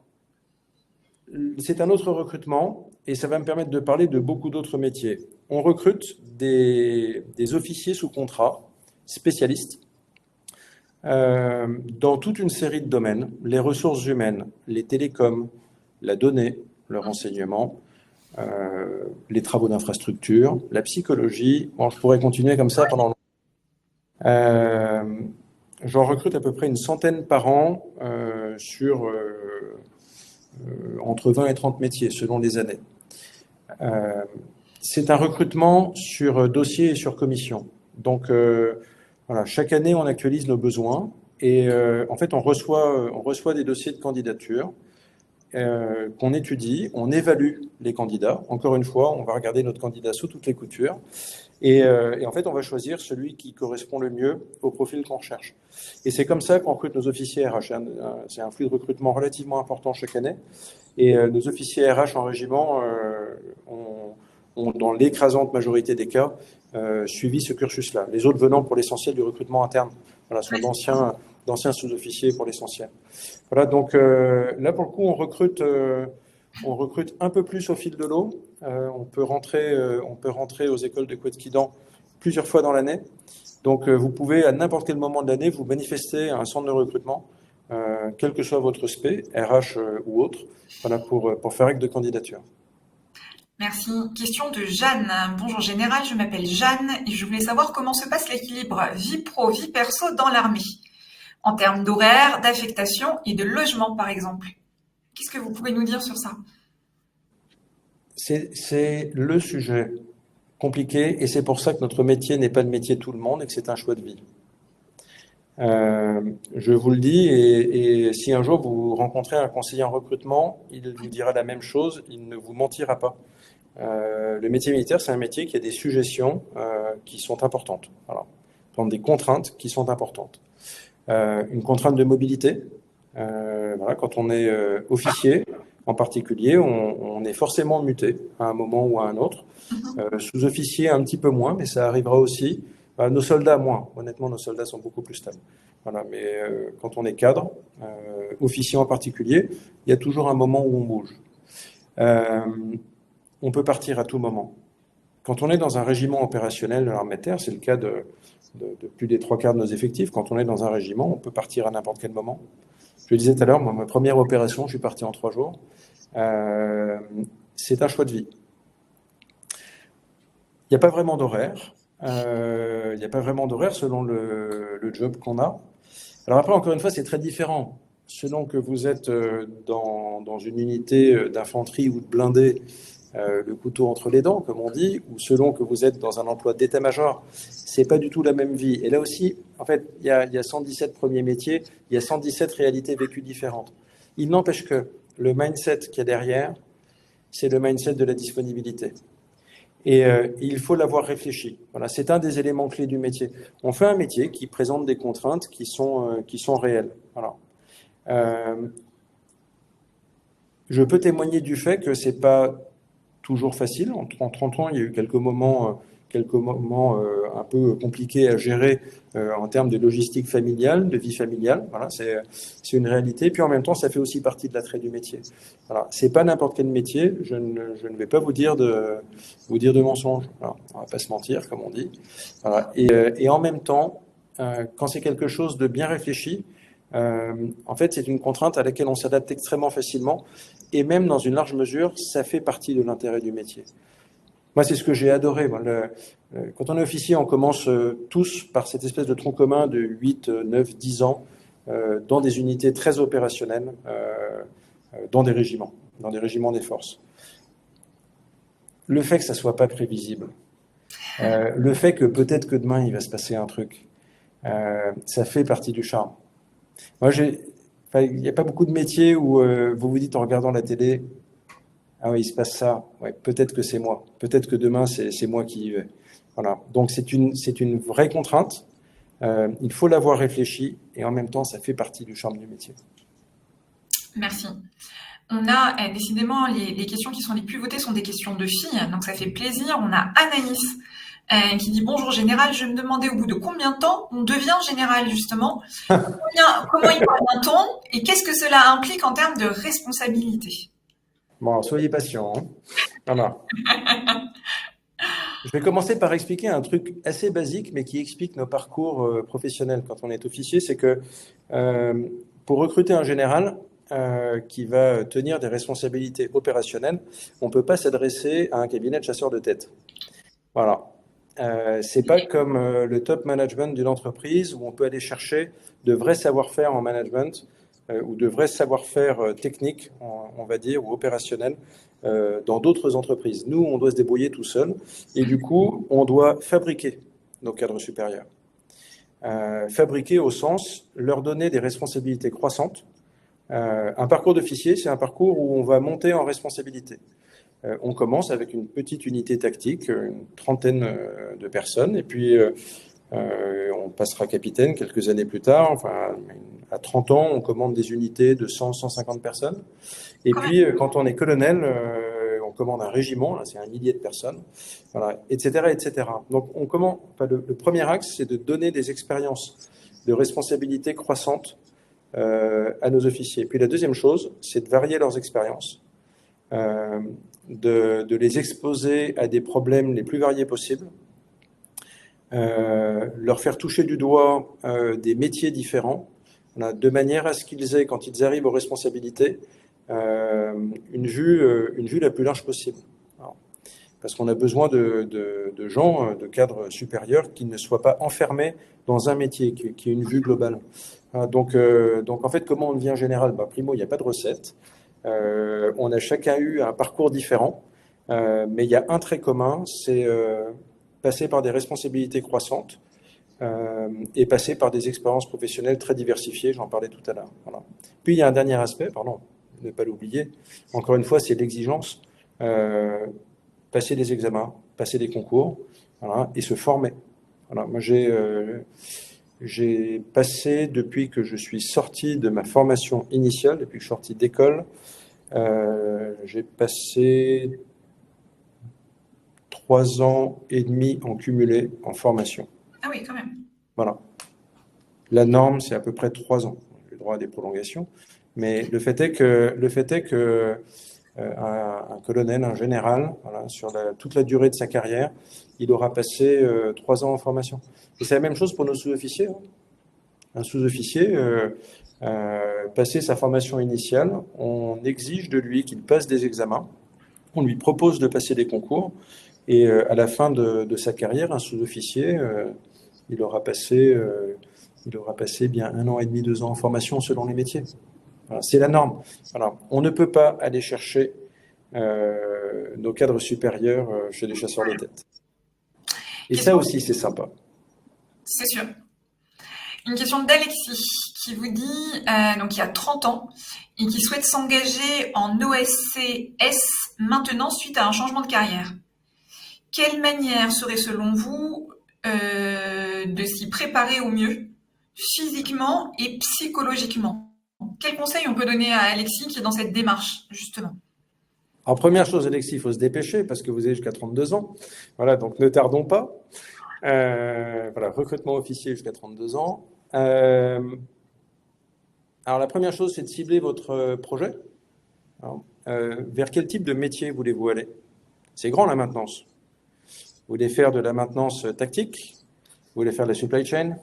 c'est un autre recrutement et ça va me permettre de parler de beaucoup d'autres métiers. On recrute des officiers sous contrat, spécialistes, dans toute une série de domaines, les ressources humaines, les télécoms, la donnée, le renseignement, les travaux d'infrastructure, la psychologie. Bon, je pourrais continuer comme ça pendant longtemps. J'en recrute à peu près une centaine par an sur entre 20 et 30 métiers selon les années. C'est un recrutement sur dossier et sur commission. Donc, voilà, chaque année, on actualise nos besoins et en fait, on reçoit des dossiers de candidature qu'on étudie, on évalue les candidats. Encore une fois, on va regarder notre candidat sous toutes les coutures et en fait, on va choisir celui qui correspond le mieux au profil qu'on recherche. Et c'est comme ça qu'on recrute nos officiers RH. C'est un flux de recrutement relativement important chaque année. Et nos officiers RH en régiment ont, dans l'écrasante majorité des cas, suivi ce cursus-là. Les autres venant pour l'essentiel du recrutement interne. Voilà, sont d'anciens sous-officiers pour l'essentiel. Voilà, donc là, pour le coup, on recrute un peu plus au fil de l'eau. On peut rentrer aux écoles de Couët-Quidan plusieurs fois dans l'année. Donc, vous pouvez, à n'importe quel moment de l'année, vous manifester à un centre de recrutement, quel que soit votre spé, RH ou autre, voilà, pour faire acte de candidature. Merci. Question de Jeanne. Bonjour Général, je m'appelle Jeanne et je voulais savoir comment se passe l'équilibre vie pro, vie perso dans l'armée, en termes d'horaire, d'affectation et de logement, par exemple. Qu'est-ce que vous pouvez nous dire sur ça? C'est le sujet compliqué et c'est pour ça que notre métier n'est pas le métier de tout le monde et que c'est un choix de vie. Je vous le dis, et si un jour vous rencontrez un conseiller en recrutement, il vous dira la même chose, il ne vous mentira pas. Le métier militaire, c'est un métier qui a des sujétions qui sont importantes. Voilà. Donc des contraintes qui sont importantes. Une contrainte de mobilité. Voilà, quand on est officier, en particulier, on est forcément muté à un moment ou à un autre. Sous-officier, un petit peu moins, mais ça arrivera aussi. Nos soldats, moins. Honnêtement, nos soldats sont beaucoup plus stables. Voilà, mais quand on est cadre, officier en particulier, il y a toujours un moment où on bouge. On peut partir à tout moment. Quand on est dans un régiment opérationnel de l'armée de terre, c'est le cas de plus des 3/4 de nos effectifs, quand on est dans un régiment, on peut partir à n'importe quel moment. Je le disais tout à l'heure, ma première opération, je suis parti en 3 jours. C'est un choix de vie. Il n'y a pas vraiment d'horaire. Il n'y a pas vraiment d'horaire selon le job qu'on a. Alors après, encore une fois, c'est très différent. Selon que vous êtes dans une unité d'infanterie ou de blindés, le couteau entre les dents, comme on dit, ou selon que vous êtes dans un emploi d'état-major, c'est pas du tout la même vie. Et là aussi, en fait, il y a 117 premiers métiers, il y a 117 réalités vécues différentes. Il n'empêche que le mindset qu'il y a derrière, c'est le mindset de la disponibilité. Et il faut l'avoir réfléchi. Voilà, c'est un des éléments clés du métier. On fait un métier qui présente des contraintes qui sont réelles. Voilà. Je peux témoigner du fait que c'est pas toujours facile. En 30 ans, il y a eu quelques moments un peu compliqués à gérer en termes de logistique familiale, de vie familiale. Voilà, c'est une réalité. Puis en même temps, ça fait aussi partie de l'attrait du métier. Voilà, c'est pas n'importe quel métier. Je ne vais pas vous dire de mensonges. Voilà, on va pas se mentir, comme on dit. Voilà, et en même temps, quand c'est quelque chose de bien réfléchi, en fait, c'est une contrainte à laquelle on s'adapte extrêmement facilement. Et même dans une large mesure, ça fait partie de l'intérêt du métier. Moi, c'est ce que j'ai adoré. Quand on est officier, on commence tous par cette espèce de tronc commun de 8, 9, 10 ans dans des unités très opérationnelles, dans des régiments des forces. Le fait que ça soit pas prévisible, le fait que peut-être que demain, il va se passer un truc, ça fait partie du charme. Moi, il n'y a pas beaucoup de métiers où vous vous dites en regardant la télé, ah oui, il se passe ça, ouais, peut-être que c'est moi, peut-être que demain c'est moi qui y vais. Voilà. Donc c'est une vraie contrainte, il faut l'avoir réfléchi et en même temps ça fait partie du charme du métier. Merci. On a décidément les questions qui sont les plus votées sont des questions de filles, donc ça fait plaisir. On a Anaïs qui dit bonjour général, je me demandais au bout de combien de temps on devient général justement. Comment y parvient-on et qu'est-ce que cela implique en termes de responsabilité? Bon, alors, soyez patient. Hein. Voilà. Je vais commencer par expliquer un truc assez basique, mais qui explique nos parcours professionnels quand on est officier. C'est que pour recruter un général qui va tenir des responsabilités opérationnelles, on ne peut pas s'adresser à un cabinet de chasseurs de tête. Voilà. C'est pas comme le top management d'une entreprise où on peut aller chercher de vrais savoir-faire en management ou de vrais savoir-faire techniques, on va dire, ou opérationnels dans d'autres entreprises. Nous, on doit se débrouiller tout seul et du coup, on doit fabriquer nos cadres supérieurs. Fabriquer au sens, leur donner des responsabilités croissantes. Un parcours d'officier, c'est un parcours où on va monter en responsabilité. On commence avec une petite unité tactique, une trentaine de personnes, et puis on passera capitaine quelques années plus tard. Enfin, à 30 ans, on commande des unités de 100, 150 personnes. Et puis, quand on est colonel, on commande un régiment, là, c'est 1 millier de personnes, voilà, etc., etc. Donc, le premier axe, c'est de donner des expériences de responsabilité croissantes à nos officiers. Puis la deuxième chose, c'est de varier leurs expériences. De les exposer à des problèmes les plus variés possibles, leur faire toucher du doigt des métiers différents, voilà, de manière à ce qu'ils aient, quand ils arrivent aux responsabilités, une vue la plus large possible. Alors, parce qu'on a besoin de gens, de cadres supérieurs qui ne soient pas enfermés dans un métier, qui aient une vue globale. Donc en fait, comment on devient général? Primo, il n'y a pas de recette. On a chacun eu un parcours différent, mais il y a un trait commun, c'est passer par des responsabilités croissantes et passer par des expériences professionnelles très diversifiées, j'en parlais tout à l'heure. Voilà. Puis il y a un dernier aspect, pardon, ne pas l'oublier, encore une fois, c'est l'exigence, passer des examens, passer des concours, voilà, et se former. Voilà. Moi, j'ai passé, depuis que je suis sorti de ma formation initiale, depuis que je suis sorti d'école, j'ai passé 3 ans et demi en cumulé en formation. Ah oui, quand même. Voilà. La norme, c'est à peu près 3 ans. J'ai le droit à des prolongations. Mais le fait est que un colonel, un général, voilà, sur toute la durée de sa carrière, il aura passé 3 ans en formation. Et c'est la même chose pour nos sous-officiers. Hein. Un sous-officier, passer sa formation initiale, on exige de lui qu'il passe des examens, on lui propose de passer des concours, et à la fin de sa carrière, un sous-officier, il aura passé bien 1 an et demi, 2 ans en formation selon les métiers. Voilà, c'est la norme. Voilà. On ne peut pas aller chercher nos cadres supérieurs chez les chasseurs de tête. Et ça aussi, c'est sympa. C'est sûr. Une question d'Alexis qui vous dit, donc il y a 30 ans, et qui souhaite s'engager en OSCS maintenant suite à un changement de carrière. Quelle manière serait selon vous de s'y préparer au mieux, physiquement et psychologiquement? Quel conseil on peut donner à Alexis qui est dans cette démarche, justement? Alors, première chose, Alexis, il faut se dépêcher parce que vous avez jusqu'à 32 ans. Voilà, donc ne tardons pas. Voilà, recrutement officier jusqu'à 32 ans. Alors, la première chose, c'est de cibler votre projet. Alors, vers quel type de métier voulez-vous aller? C'est grand, la maintenance. Vous voulez faire de la maintenance tactique? Vous voulez faire de la supply chain?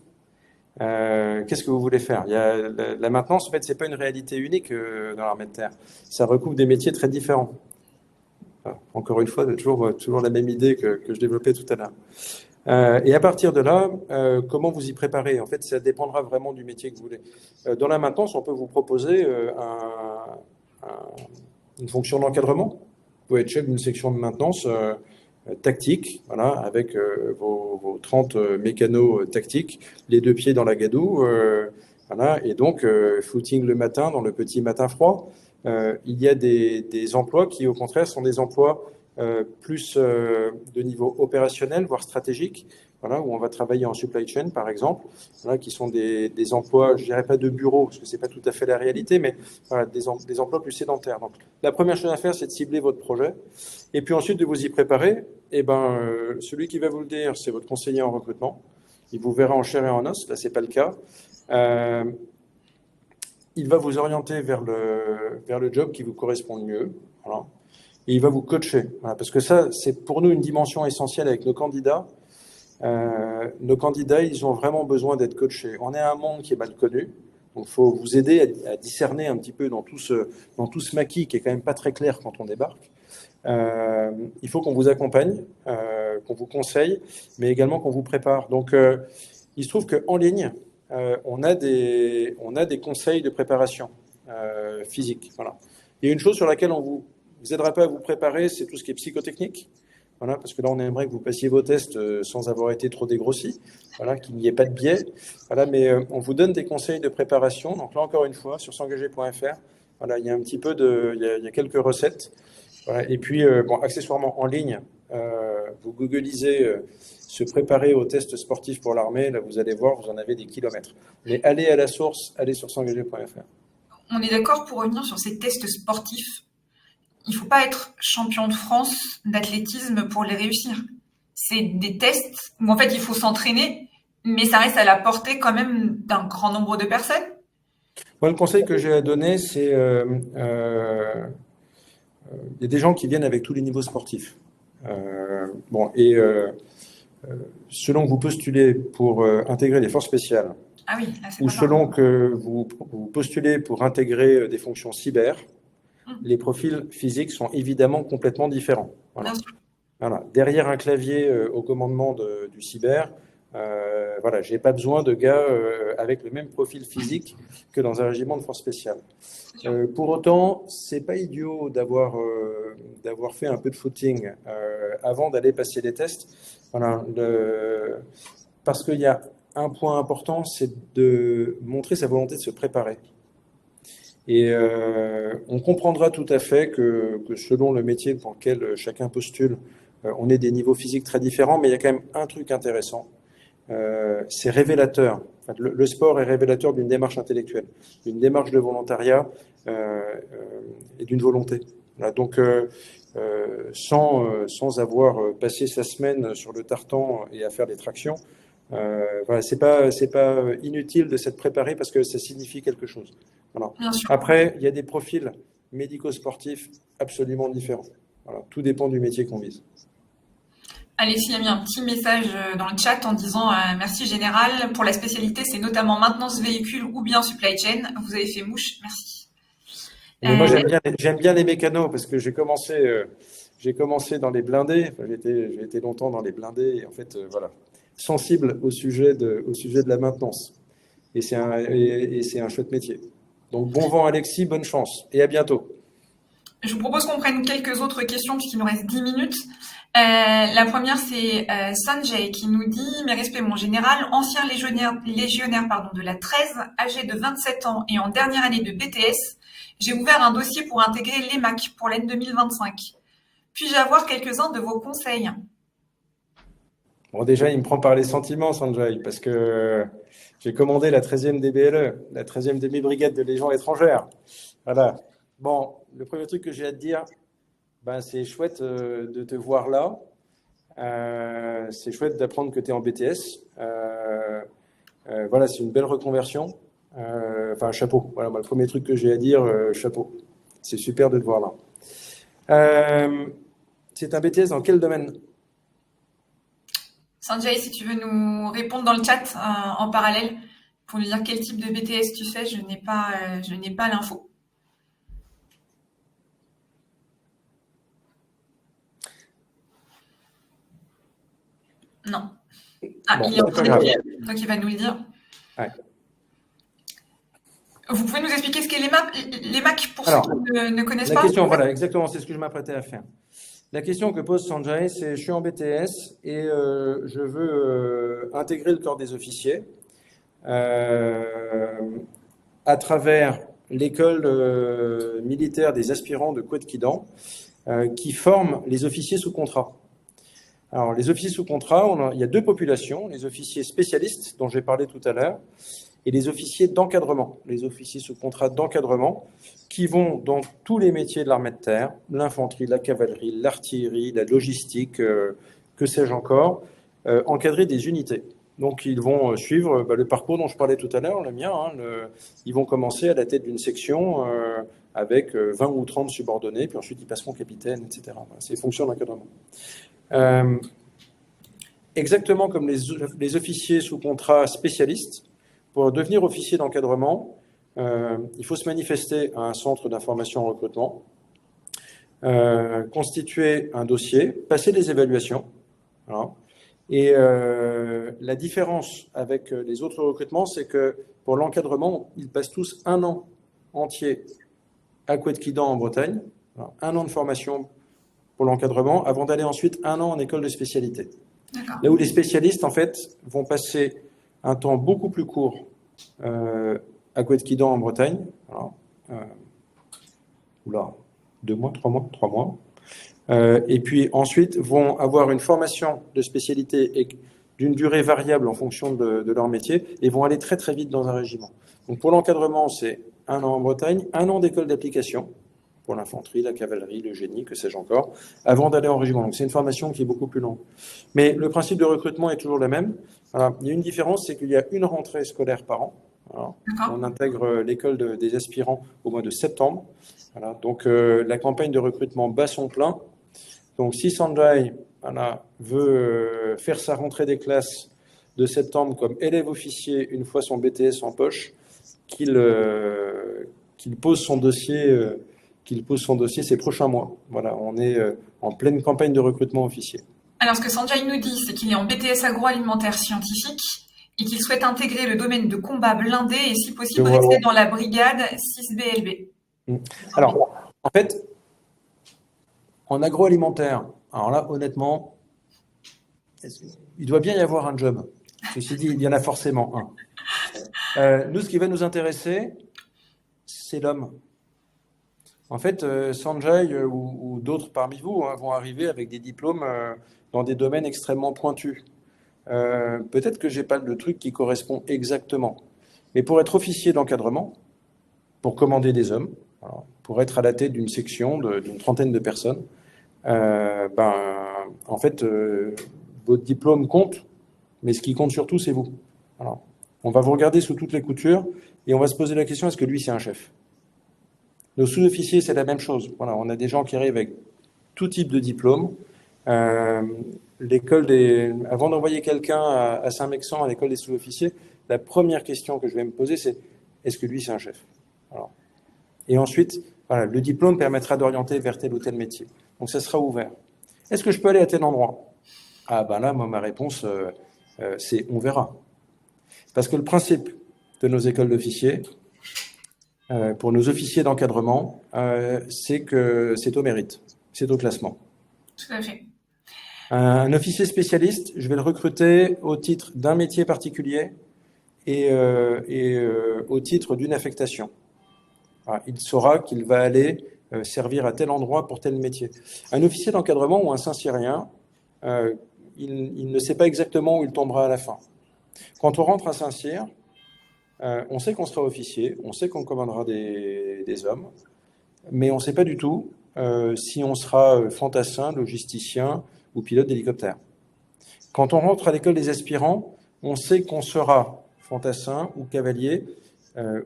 Qu'est-ce que vous voulez faire? La maintenance, en fait, c'est pas une réalité unique dans l'armée de terre. Ça recouvre des métiers très différents. Encore une fois, toujours la même idée que je développais tout à l'heure. Et à partir de là, comment vous y préparez? En fait, ça dépendra vraiment du métier que vous voulez. Dans la maintenance, on peut vous proposer une fonction d'encadrement. Vous pouvez être chef d'une section de maintenance tactique, voilà, avec vos 30 mécanos tactiques, les 2 pieds dans la gadoue, voilà, et donc footing le matin dans le petit matin froid. Il y a des emplois qui, au contraire, sont des emplois plus de niveau opérationnel, voire stratégique, voilà, où on va travailler en supply chain, par exemple, voilà, qui sont des emplois, je dirais pas de bureau, parce que c'est pas tout à fait la réalité, mais voilà, des emplois plus sédentaires. Donc, la première chose à faire, c'est de cibler votre projet, et puis ensuite de vous y préparer. Et ben, celui qui va vous le dire, c'est votre conseiller en recrutement. Il vous verra en chair et en os. Là, c'est pas le cas. Il va vous orienter vers le job qui vous correspond le mieux. Voilà. Et il va vous coacher. Voilà, parce que ça, c'est pour nous une dimension essentielle avec nos candidats. Nos candidats, ils ont vraiment besoin d'être coachés. On est un monde qui est mal connu. Donc, il faut vous aider à discerner un petit peu dans tout ce maquis qui est quand même pas très clair quand on débarque. Il faut qu'on vous accompagne, qu'on vous conseille, mais également qu'on vous prépare. Donc, il se trouve qu'en ligne, on a des conseils de préparation physique. Voilà. Et une chose sur laquelle on vous aidera pas à vous préparer, c'est tout ce qui est psychotechnique. Voilà, parce que là, on aimerait que vous passiez vos tests sans avoir été trop dégrossi, voilà, qu'il n'y ait pas de biais. Voilà, mais on vous donne des conseils de préparation. Donc là, encore une fois, sur s'engager.fr, voilà, il y a un petit peu il y a quelques recettes. Voilà, et puis, bon, accessoirement en ligne, vous googlisez se préparer aux tests sportifs pour l'armée. Là, vous allez voir, vous en avez des kilomètres. Mais allez à la source, allez sur s'engager.fr. On est d'accord pour revenir sur ces tests sportifs. Il ne faut pas être champion de France d'athlétisme pour les réussir. C'est des tests où en fait il faut s'entraîner, mais ça reste à la portée quand même d'un grand nombre de personnes. Moi, le conseil que j'ai à donner, c'est il y a des gens qui viennent avec tous les niveaux sportifs. Bon, et selon que vous postulez pour intégrer les forces spéciales, ah oui, là, ou selon que vous postulez pour intégrer des fonctions cyber, les profils physiques sont évidemment complètement différents. Voilà. Voilà. Derrière un clavier au commandement du cyber, voilà, j'ai pas besoin de gars avec le même profil physique que dans un régiment de force spéciale. Pour autant, c'est pas idiot d'avoir fait un peu de footing avant d'aller passer les tests. Voilà, parce qu'il y a un point important, c'est de montrer sa volonté de se préparer. Et on comprendra tout à fait que selon le métier pour lequel chacun postule, on ait des niveaux physiques très différents, mais il y a quand même un truc intéressant. C'est révélateur. En fait, le sport est révélateur d'une démarche intellectuelle, d'une démarche de volontariat et d'une volonté. Voilà, donc, sans avoir passé sa semaine sur le tartan et à faire des tractions, voilà, c'est pas inutile de s'être préparé parce que ça signifie quelque chose. Voilà. Après, il y a des profils médico-sportifs absolument différents. Voilà, tout dépend du métier qu'on vise. Alexis a mis un petit message dans le chat en disant merci Général, pour la spécialité c'est notamment maintenance véhicule ou bien supply chain. Vous avez fait mouche, merci. Moi j'aime bien les mécanos parce que j'ai commencé dans les blindés. Enfin, j'ai été longtemps dans les blindés et en fait voilà, sensible au sujet de la maintenance. Et c'est un chouette métier. Donc bon vent Alexis, bonne chance et à bientôt. Je vous propose qu'on prenne quelques autres questions puisqu'il nous reste 10 minutes. La première, c'est Sanjay qui nous dit « Mes respects, mon général, ancien légionnaire de la 13, âgé de 27 ans et en dernière année de BTS, j'ai ouvert un dossier pour intégrer l'EMAC pour l'année 2025. Puis-je avoir quelques-uns de vos conseils ?» Bon, déjà, il me prend par les sentiments, Sanjay, parce que j'ai commandé la 13e DBLE, la 13e demi-brigade de Légion étrangère. Voilà. Bon, le premier truc que j'ai à te dire, ben, c'est chouette de te voir là. C'est chouette d'apprendre que tu es en BTS. Voilà, c'est une belle reconversion. Enfin, chapeau. Voilà, moi, le premier truc que j'ai à dire, chapeau. C'est super de te voir là. C'est un BTS dans quel domaine? Sanjay, si tu veux nous répondre dans le chat en parallèle pour nous dire quel type de BTS tu fais, je n'ai pas l'info. Non. Ah, bon, il est en train de dire, donc il va nous le dire. Ouais. Vous pouvez nous expliquer ce qu'est l'EMAC pour ceux qui ne connaissent pas? La question, voilà, exactement, c'est ce que je m'apprêtais à faire. La question que pose Sanjay, c'est je suis en BTS et je veux intégrer le corps des officiers à travers l'école militaire des aspirants de Couët-Quidan qui forme les officiers sous contrat. Alors, les officiers sous contrat, il y a deux populations, les officiers spécialistes, dont j'ai parlé tout à l'heure, et les officiers d'encadrement, les officiers sous contrat d'encadrement, qui vont dans tous les métiers de l'armée de terre, l'infanterie, la cavalerie, l'artillerie, la logistique, que sais-je encore, encadrer des unités. Donc, ils vont suivre le parcours dont je parlais tout à l'heure, le mien. Ils vont commencer à la tête d'une section avec 20 ou 30 subordonnés, puis ensuite ils passeront capitaine, etc. Voilà, c'est les fonctions d'encadrement. Exactement comme les officiers sous contrat spécialistes, pour devenir officier d'encadrement, il faut se manifester à un centre d'information en recrutement, constituer un dossier, passer des évaluations. Voilà. Et la différence avec les autres recrutements, c'est que pour l'encadrement, ils passent tous un an entier à Couët-Quidan en Bretagne, voilà, un an de formation pour l'encadrement, avant d'aller ensuite un an en école de spécialité. Là où les spécialistes, en fait, vont passer un temps beaucoup plus court à Couët-Quidan en Bretagne, voilà, 2 mois, 3 mois, et puis ensuite vont avoir une formation de spécialité d'une durée variable en fonction de leur métier, et vont aller très très vite dans un régiment. Donc pour l'encadrement, c'est un an en Bretagne, un an d'école d'application, pour l'infanterie, la cavalerie, le génie, que sais-je encore, avant d'aller en régiment. Donc c'est une formation qui est beaucoup plus longue. Mais le principe de recrutement est toujours le même. Voilà. Il y a une différence, c'est qu'il y a une rentrée scolaire par an. Voilà. On intègre l'école des aspirants au mois de septembre. Voilà. Donc la campagne de recrutement bat son plein. Donc si Sanjay veut faire sa rentrée des classes de septembre comme élève officier une fois son BTS en poche, qu'il pose son dossier ces prochains mois. Voilà, on est en pleine campagne de recrutement officier. Alors, ce que Sanjay nous dit, c'est qu'il est en BTS agroalimentaire scientifique et qu'il souhaite intégrer le domaine de combat blindé et, si possible, rester dans la brigade 6BLB. Alors, en fait, en agroalimentaire, alors là, honnêtement, il doit bien y avoir un job. Ceci dit, il y en a forcément un. Nous, ce qui va nous intéresser, c'est l'homme. En fait, Sanjay ou d'autres parmi vous vont arriver avec des diplômes dans des domaines extrêmement pointus. Peut-être que je n'ai pas le truc qui correspond exactement. Mais pour être officier d'encadrement, pour commander des hommes, pour être à la tête d'une section d'une trentaine de personnes, en fait, votre diplôme compte, mais ce qui compte surtout, c'est vous. Alors, on va vous regarder sous toutes les coutures et on va se poser la question, est-ce que lui, c'est un chef ? Nos sous-officiers, c'est la même chose. Voilà, on a des gens qui arrivent avec tout type de diplôme. Avant d'envoyer quelqu'un à Saint-Mexan, à l'école des sous-officiers, la première question que je vais me poser, c'est est-ce que lui, c'est un chef ? Alors, et ensuite, voilà, le diplôme permettra d'orienter vers tel ou tel métier. Donc, ça sera ouvert. Est-ce que je peux aller à tel endroit ? Ah ben là, moi, ma réponse, c'est on verra. Parce que le principe de nos écoles d'officiers, pour nos officiers d'encadrement, c'est que c'est au mérite, c'est au classement. Tout à fait. Un officier spécialiste, je vais le recruter au titre d'un métier particulier et au titre d'une affectation. Alors, il saura qu'il va aller servir à tel endroit pour tel métier. Un officier d'encadrement ou un Saint-Cyrien, il ne sait pas exactement où il tombera à la fin. Quand on rentre à Saint-Cyr, on sait qu'on sera officier, on sait qu'on commandera des hommes, mais on ne sait pas du tout si on sera fantassin, logisticien ou pilote d'hélicoptère. Quand on rentre à l'école des aspirants, on sait qu'on sera fantassin ou cavalier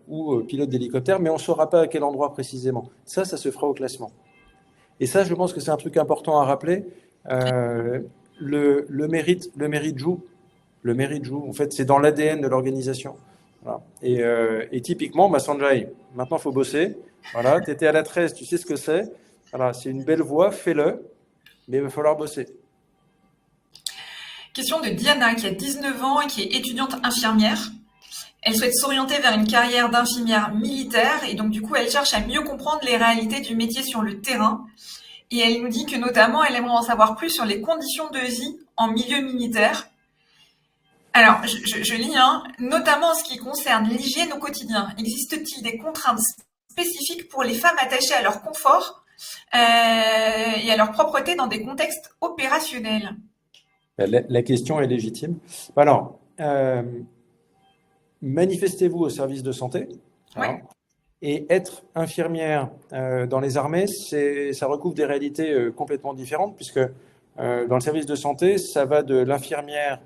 ou pilote d'hélicoptère, mais on ne saura pas à quel endroit précisément. Ça se fera au classement. Et ça, je pense que c'est un truc important à rappeler. Le mérite joue. Le mérite joue. En fait, c'est dans l'ADN de l'organisation. Voilà. Et typiquement, Sanjay, maintenant il faut bosser. Voilà, tu étais à la 13, tu sais ce que c'est. Voilà, c'est une belle voie, fais-le, mais il va falloir bosser. Question de Diana, qui a 19 ans et qui est étudiante infirmière. Elle souhaite s'orienter vers une carrière d'infirmière militaire et donc du coup, elle cherche à mieux comprendre les réalités du métier sur le terrain. Et elle nous dit que notamment, elle aimerait en savoir plus sur les conditions de vie en milieu militaire. Alors, je lis, notamment en ce qui concerne l'hygiène au quotidien. Existe-t-il des contraintes spécifiques pour les femmes attachées à leur confort et à leur propreté dans des contextes opérationnels ? La question est légitime. Alors, manifestez-vous au service de santé. Oui. Hein, et être infirmière dans les armées, ça recouvre des réalités complètement différentes, puisque dans le service de santé, ça va de l'infirmière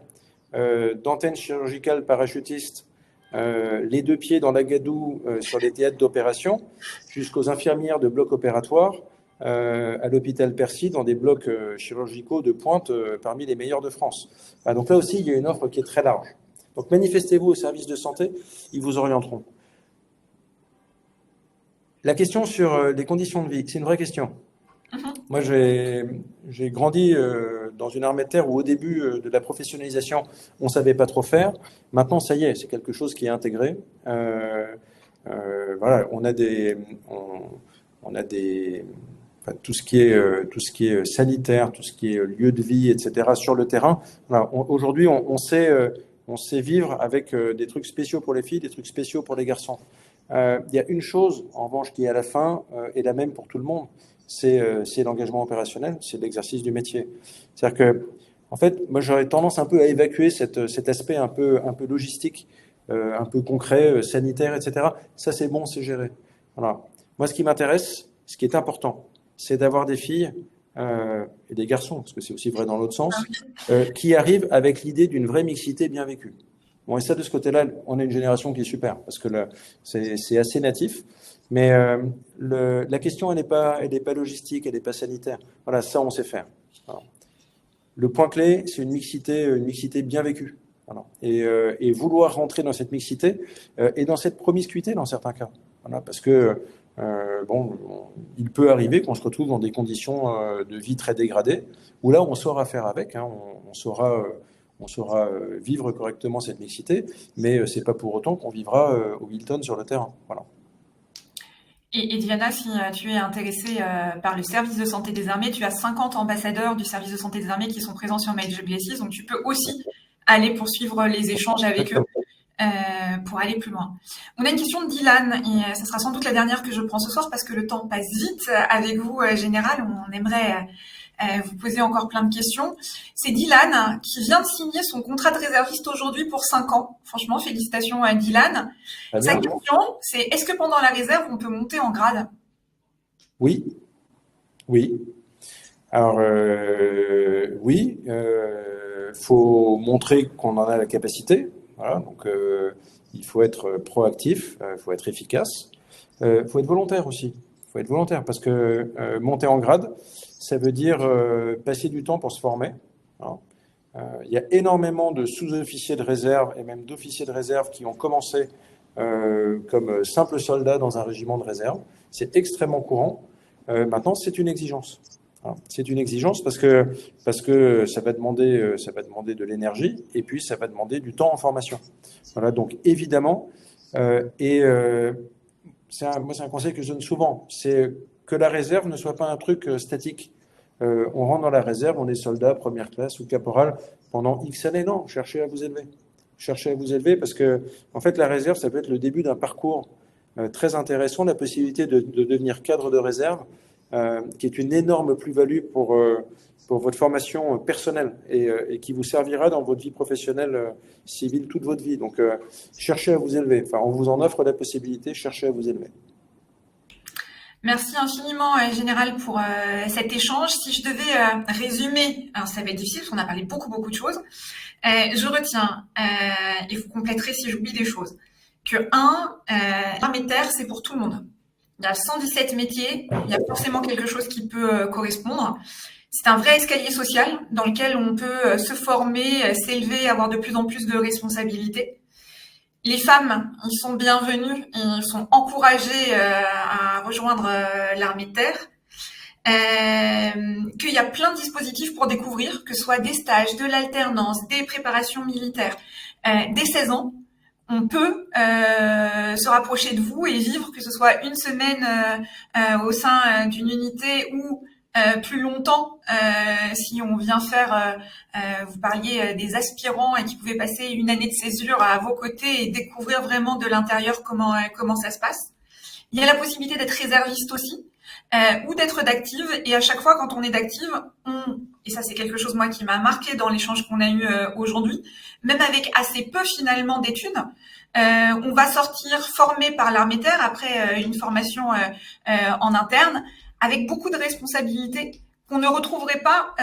d'antenne chirurgicale parachutiste, les deux pieds dans la gadoue sur les théâtres d'opération, jusqu'aux infirmières de bloc opératoire à l'hôpital Percy, dans des blocs chirurgicaux de pointe parmi les meilleurs de France. Donc là aussi, il y a une offre qui est très large. Donc manifestez-vous au service de santé, ils vous orienteront. La question sur les conditions de vie, c'est une vraie question. Moi, j'ai grandi dans une armée de terre où au début de la professionnalisation, on ne savait pas trop faire. Maintenant, ça y est, c'est quelque chose qui est intégré. Voilà, on a des, enfin, tout ce qui est sanitaire, tout ce qui est lieu de vie, etc. sur le terrain. Voilà, aujourd'hui, on sait vivre avec des trucs spéciaux pour les filles, des trucs spéciaux pour les garçons. Il y a une chose, en revanche, qui à la fin est la même pour tout le monde, c'est l'engagement opérationnel, c'est l'exercice du métier. C'est-à-dire que, en fait, moi j'aurais tendance un peu à évacuer cet aspect un peu logistique, un peu concret, sanitaire, etc. Ça c'est bon, c'est géré. Voilà. Moi, ce qui m'intéresse, ce qui est important, c'est d'avoir des filles et des garçons, parce que c'est aussi vrai dans l'autre sens, qui arrivent avec l'idée d'une vraie mixité bien vécue. Bon, et ça, de ce côté-là, on est une génération qui est super, parce que c'est assez natif. Mais la question, elle n'est pas logistique, elle n'est pas sanitaire. Voilà, ça, on sait faire. Voilà. Le point clé, c'est une mixité bien vécue. Voilà. Et vouloir rentrer dans cette mixité et dans cette promiscuité, dans certains cas. Voilà, parce que, il peut arriver qu'on se retrouve dans des conditions de vie très dégradées, où là, on saura faire avec, hein, on saura vivre correctement cette mixité, mais c'est pas pour autant qu'on vivra au Hilton sur le terrain. Voilà. Et Diana, si tu es intéressée par le service de santé des armées, tu as 50 ambassadeurs du service de santé des armées qui sont présents sur Major Blesses, donc tu peux aussi aller poursuivre les échanges avec eux pour aller plus loin. On a une question de Dylan, et ça sera sans doute la dernière que je prends ce soir parce que le temps passe vite avec vous, Général. On aimerait vous poser encore plein de questions. C'est Dylan qui vient de signer son contrat de réserviste aujourd'hui pour 5 ans. Franchement, félicitations à Dylan. Sa question, c'est est-ce que pendant la réserve, on peut monter en grade? Oui. Alors, oui, faut montrer qu'on en a la capacité. Voilà, donc il faut être proactif, il faut être efficace, il faut être volontaire aussi. Il faut être volontaire parce que monter en grade, ça veut dire passer du temps pour se former. Il y a énormément de sous-officiers de réserve et même d'officiers de réserve qui ont commencé comme simples soldats dans un régiment de réserve. C'est extrêmement courant. Maintenant, c'est une exigence. C'est une exigence parce que ça va demander de l'énergie et puis ça va demander du temps en formation. Voilà, donc évidemment, c'est un conseil que je donne souvent, c'est que la réserve ne soit pas un truc statique. On rentre dans la réserve, on est soldat, première classe ou caporal pendant X années. Non, cherchez à vous élever. Cherchez à vous élever parce que, en fait, la réserve, ça peut être le début d'un parcours très intéressant, la possibilité de devenir cadre de réserve, qui est une énorme plus-value pour votre formation personnelle et qui vous servira dans votre vie professionnelle civile toute votre vie. Donc, cherchez à vous élever. Enfin, on vous en offre la possibilité, cherchez à vous élever. Merci infiniment, Général, pour cet échange. Si je devais résumer, alors ça va être difficile parce qu'on a parlé beaucoup de choses, je retiens, et vous compléterez si j'oublie des choses, que l'armée de terre, c'est pour tout le monde. Il y a 117 métiers, il y a forcément quelque chose qui peut correspondre. C'est un vrai escalier social dans lequel on peut se former, s'élever, avoir de plus en plus de responsabilités. Les femmes, ils sont bienvenus, ils sont encouragés à rejoindre l'armée de terre. Qu'il y a plein de dispositifs pour découvrir, que ce soit des stages, de l'alternance, des préparations militaires. Dès 16 ans, on peut se rapprocher de vous et vivre, que ce soit une semaine au sein d'une unité ou plus longtemps, si on vient faire, vous parliez des aspirants et qui pouvaient passer une année de césure à vos côtés et découvrir vraiment de l'intérieur comment ça se passe. Il y a la possibilité d'être réserviste aussi, ou d'être d'active, et à chaque fois quand on est d'active, on et ça c'est quelque chose moi qui m'a marqué dans l'échange qu'on a eu aujourd'hui, même avec assez peu finalement d'études, on va sortir formé par l'armée de terre après une formation en interne, avec beaucoup de responsabilités qu'on ne retrouverait pas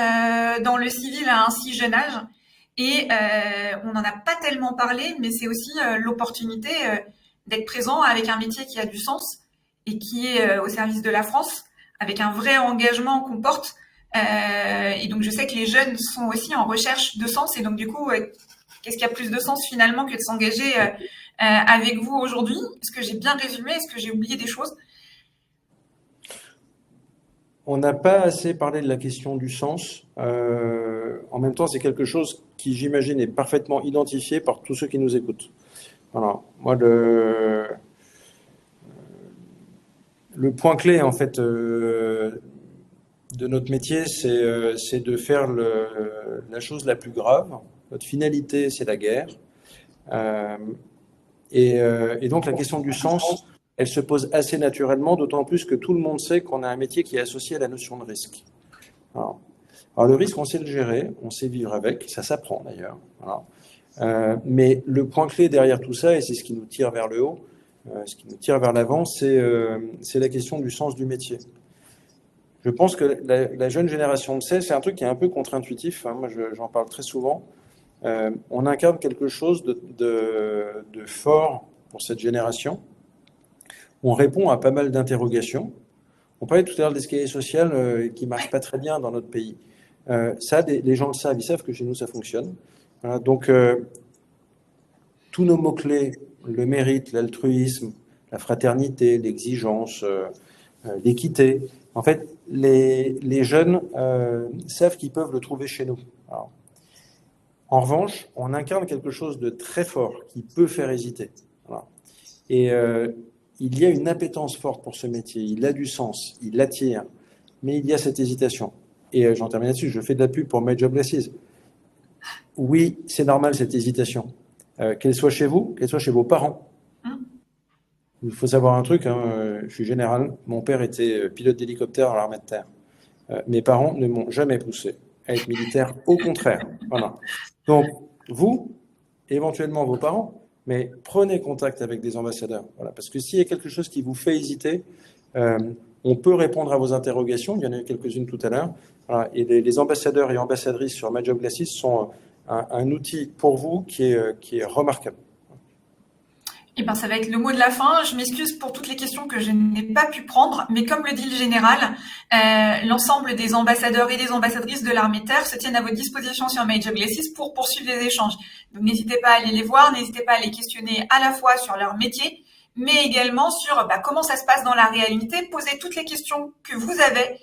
dans le civil à un si jeune âge. Et on n'en a pas tellement parlé, mais c'est aussi l'opportunité d'être présent avec un métier qui a du sens et qui est au service de la France, avec un vrai engagement qu'on porte. Et donc je sais que les jeunes sont aussi en recherche de sens, et donc du coup, qu'est-ce qui a plus de sens finalement que de s'engager avec vous aujourd'hui? Est-ce que j'ai bien résumé? Est-ce que j'ai oublié des choses? On n'a pas assez parlé de la question du sens. En même temps, c'est quelque chose qui, j'imagine, est parfaitement identifié par tous ceux qui nous écoutent. Voilà. Moi, le point clé, en fait, de notre métier, c'est de faire la chose la plus grave. Notre finalité, c'est la guerre. Et donc, la question du sens, elle se pose assez naturellement, d'autant plus que tout le monde sait qu'on a un métier qui est associé à la notion de risque. Alors le risque, on sait le gérer, on sait vivre avec, ça s'apprend d'ailleurs. Voilà. Mais le point clé derrière tout ça, et c'est ce qui nous tire vers le haut, ce qui nous tire vers l'avant, c'est la question du sens du métier. Je pense que la jeune génération de c'est un truc qui est un peu contre-intuitif, hein, moi j'en parle très souvent. On incarne quelque chose de fort pour cette génération. On répond à pas mal d'interrogations. On parlait tout à l'heure de l'escalier social qui marche pas très bien dans notre pays. Ça, les gens le savent, ils savent que chez nous ça fonctionne. Voilà, donc, tous nos mots-clés, le mérite, l'altruisme, la fraternité, l'exigence, l'équité, en fait, les jeunes savent qu'ils peuvent le trouver chez nous. Alors, en revanche, on incarne quelque chose de très fort qui peut faire hésiter. Voilà. Et il y a une appétence forte pour ce métier, il a du sens, il attire, mais il y a cette hésitation. Et j'en termine là-dessus, je fais de la pub pour My Job Glasses. Oui, c'est normal cette hésitation, qu'elle soit chez vous, qu'elle soit chez vos parents. Il faut savoir un truc, hein, je suis général, mon père était pilote d'hélicoptère à l'armée de terre. Mes parents ne m'ont jamais poussé à être militaire, au contraire. Voilà. Donc, vous, éventuellement vos parents, mais prenez contact avec des ambassadeurs. Voilà, parce que s'il y a quelque chose qui vous fait hésiter, on peut répondre à vos interrogations. Il y en a eu quelques-unes tout à l'heure. Voilà, et les ambassadeurs et ambassadrices sur My Job Glasses sont un outil pour vous qui est remarquable. Eh ben, ça va être le mot de la fin. Je m'excuse pour toutes les questions que je n'ai pas pu prendre, mais comme le dit le général, l'ensemble des ambassadeurs et des ambassadrices de l'armée de terre se tiennent à votre disposition sur My Job Glasses pour poursuivre les échanges. Donc n'hésitez pas à aller les voir, n'hésitez pas à les questionner à la fois sur leur métier, mais également sur comment ça se passe dans la réalité. Posez toutes les questions que vous avez.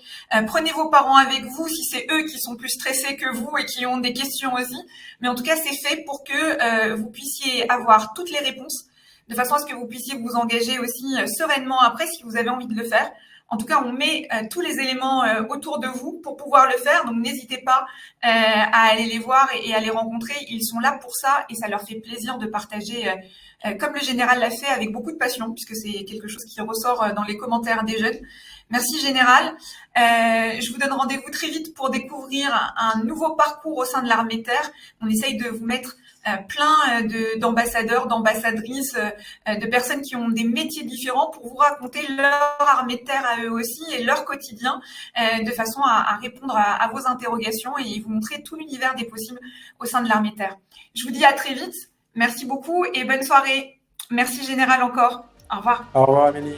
Prenez vos parents avec vous si c'est eux qui sont plus stressés que vous et qui ont des questions aussi. Mais en tout cas, c'est fait pour que vous puissiez avoir toutes les réponses, de façon à ce que vous puissiez vous engager aussi sereinement après si vous avez envie de le faire. En tout cas, on met tous les éléments autour de vous pour pouvoir le faire. Donc, n'hésitez pas à aller les voir et à les rencontrer. Ils sont là pour ça et ça leur fait plaisir de partager, comme le général l'a fait, avec beaucoup de passion, puisque c'est quelque chose qui ressort dans les commentaires des jeunes. Merci, général. Je vous donne rendez-vous très vite pour découvrir un nouveau parcours au sein de l'armée de terre. On essaye de vous mettre plein d'ambassadeurs, d'ambassadrices, de personnes qui ont des métiers différents pour vous raconter leur armée de terre à eux aussi et leur quotidien, de façon à répondre à vos interrogations et vous montrer tout l'univers des possibles au sein de l'armée de terre. Je vous dis à très vite. Merci beaucoup et bonne soirée. Merci, général, encore. Au revoir. Au revoir, Amélie.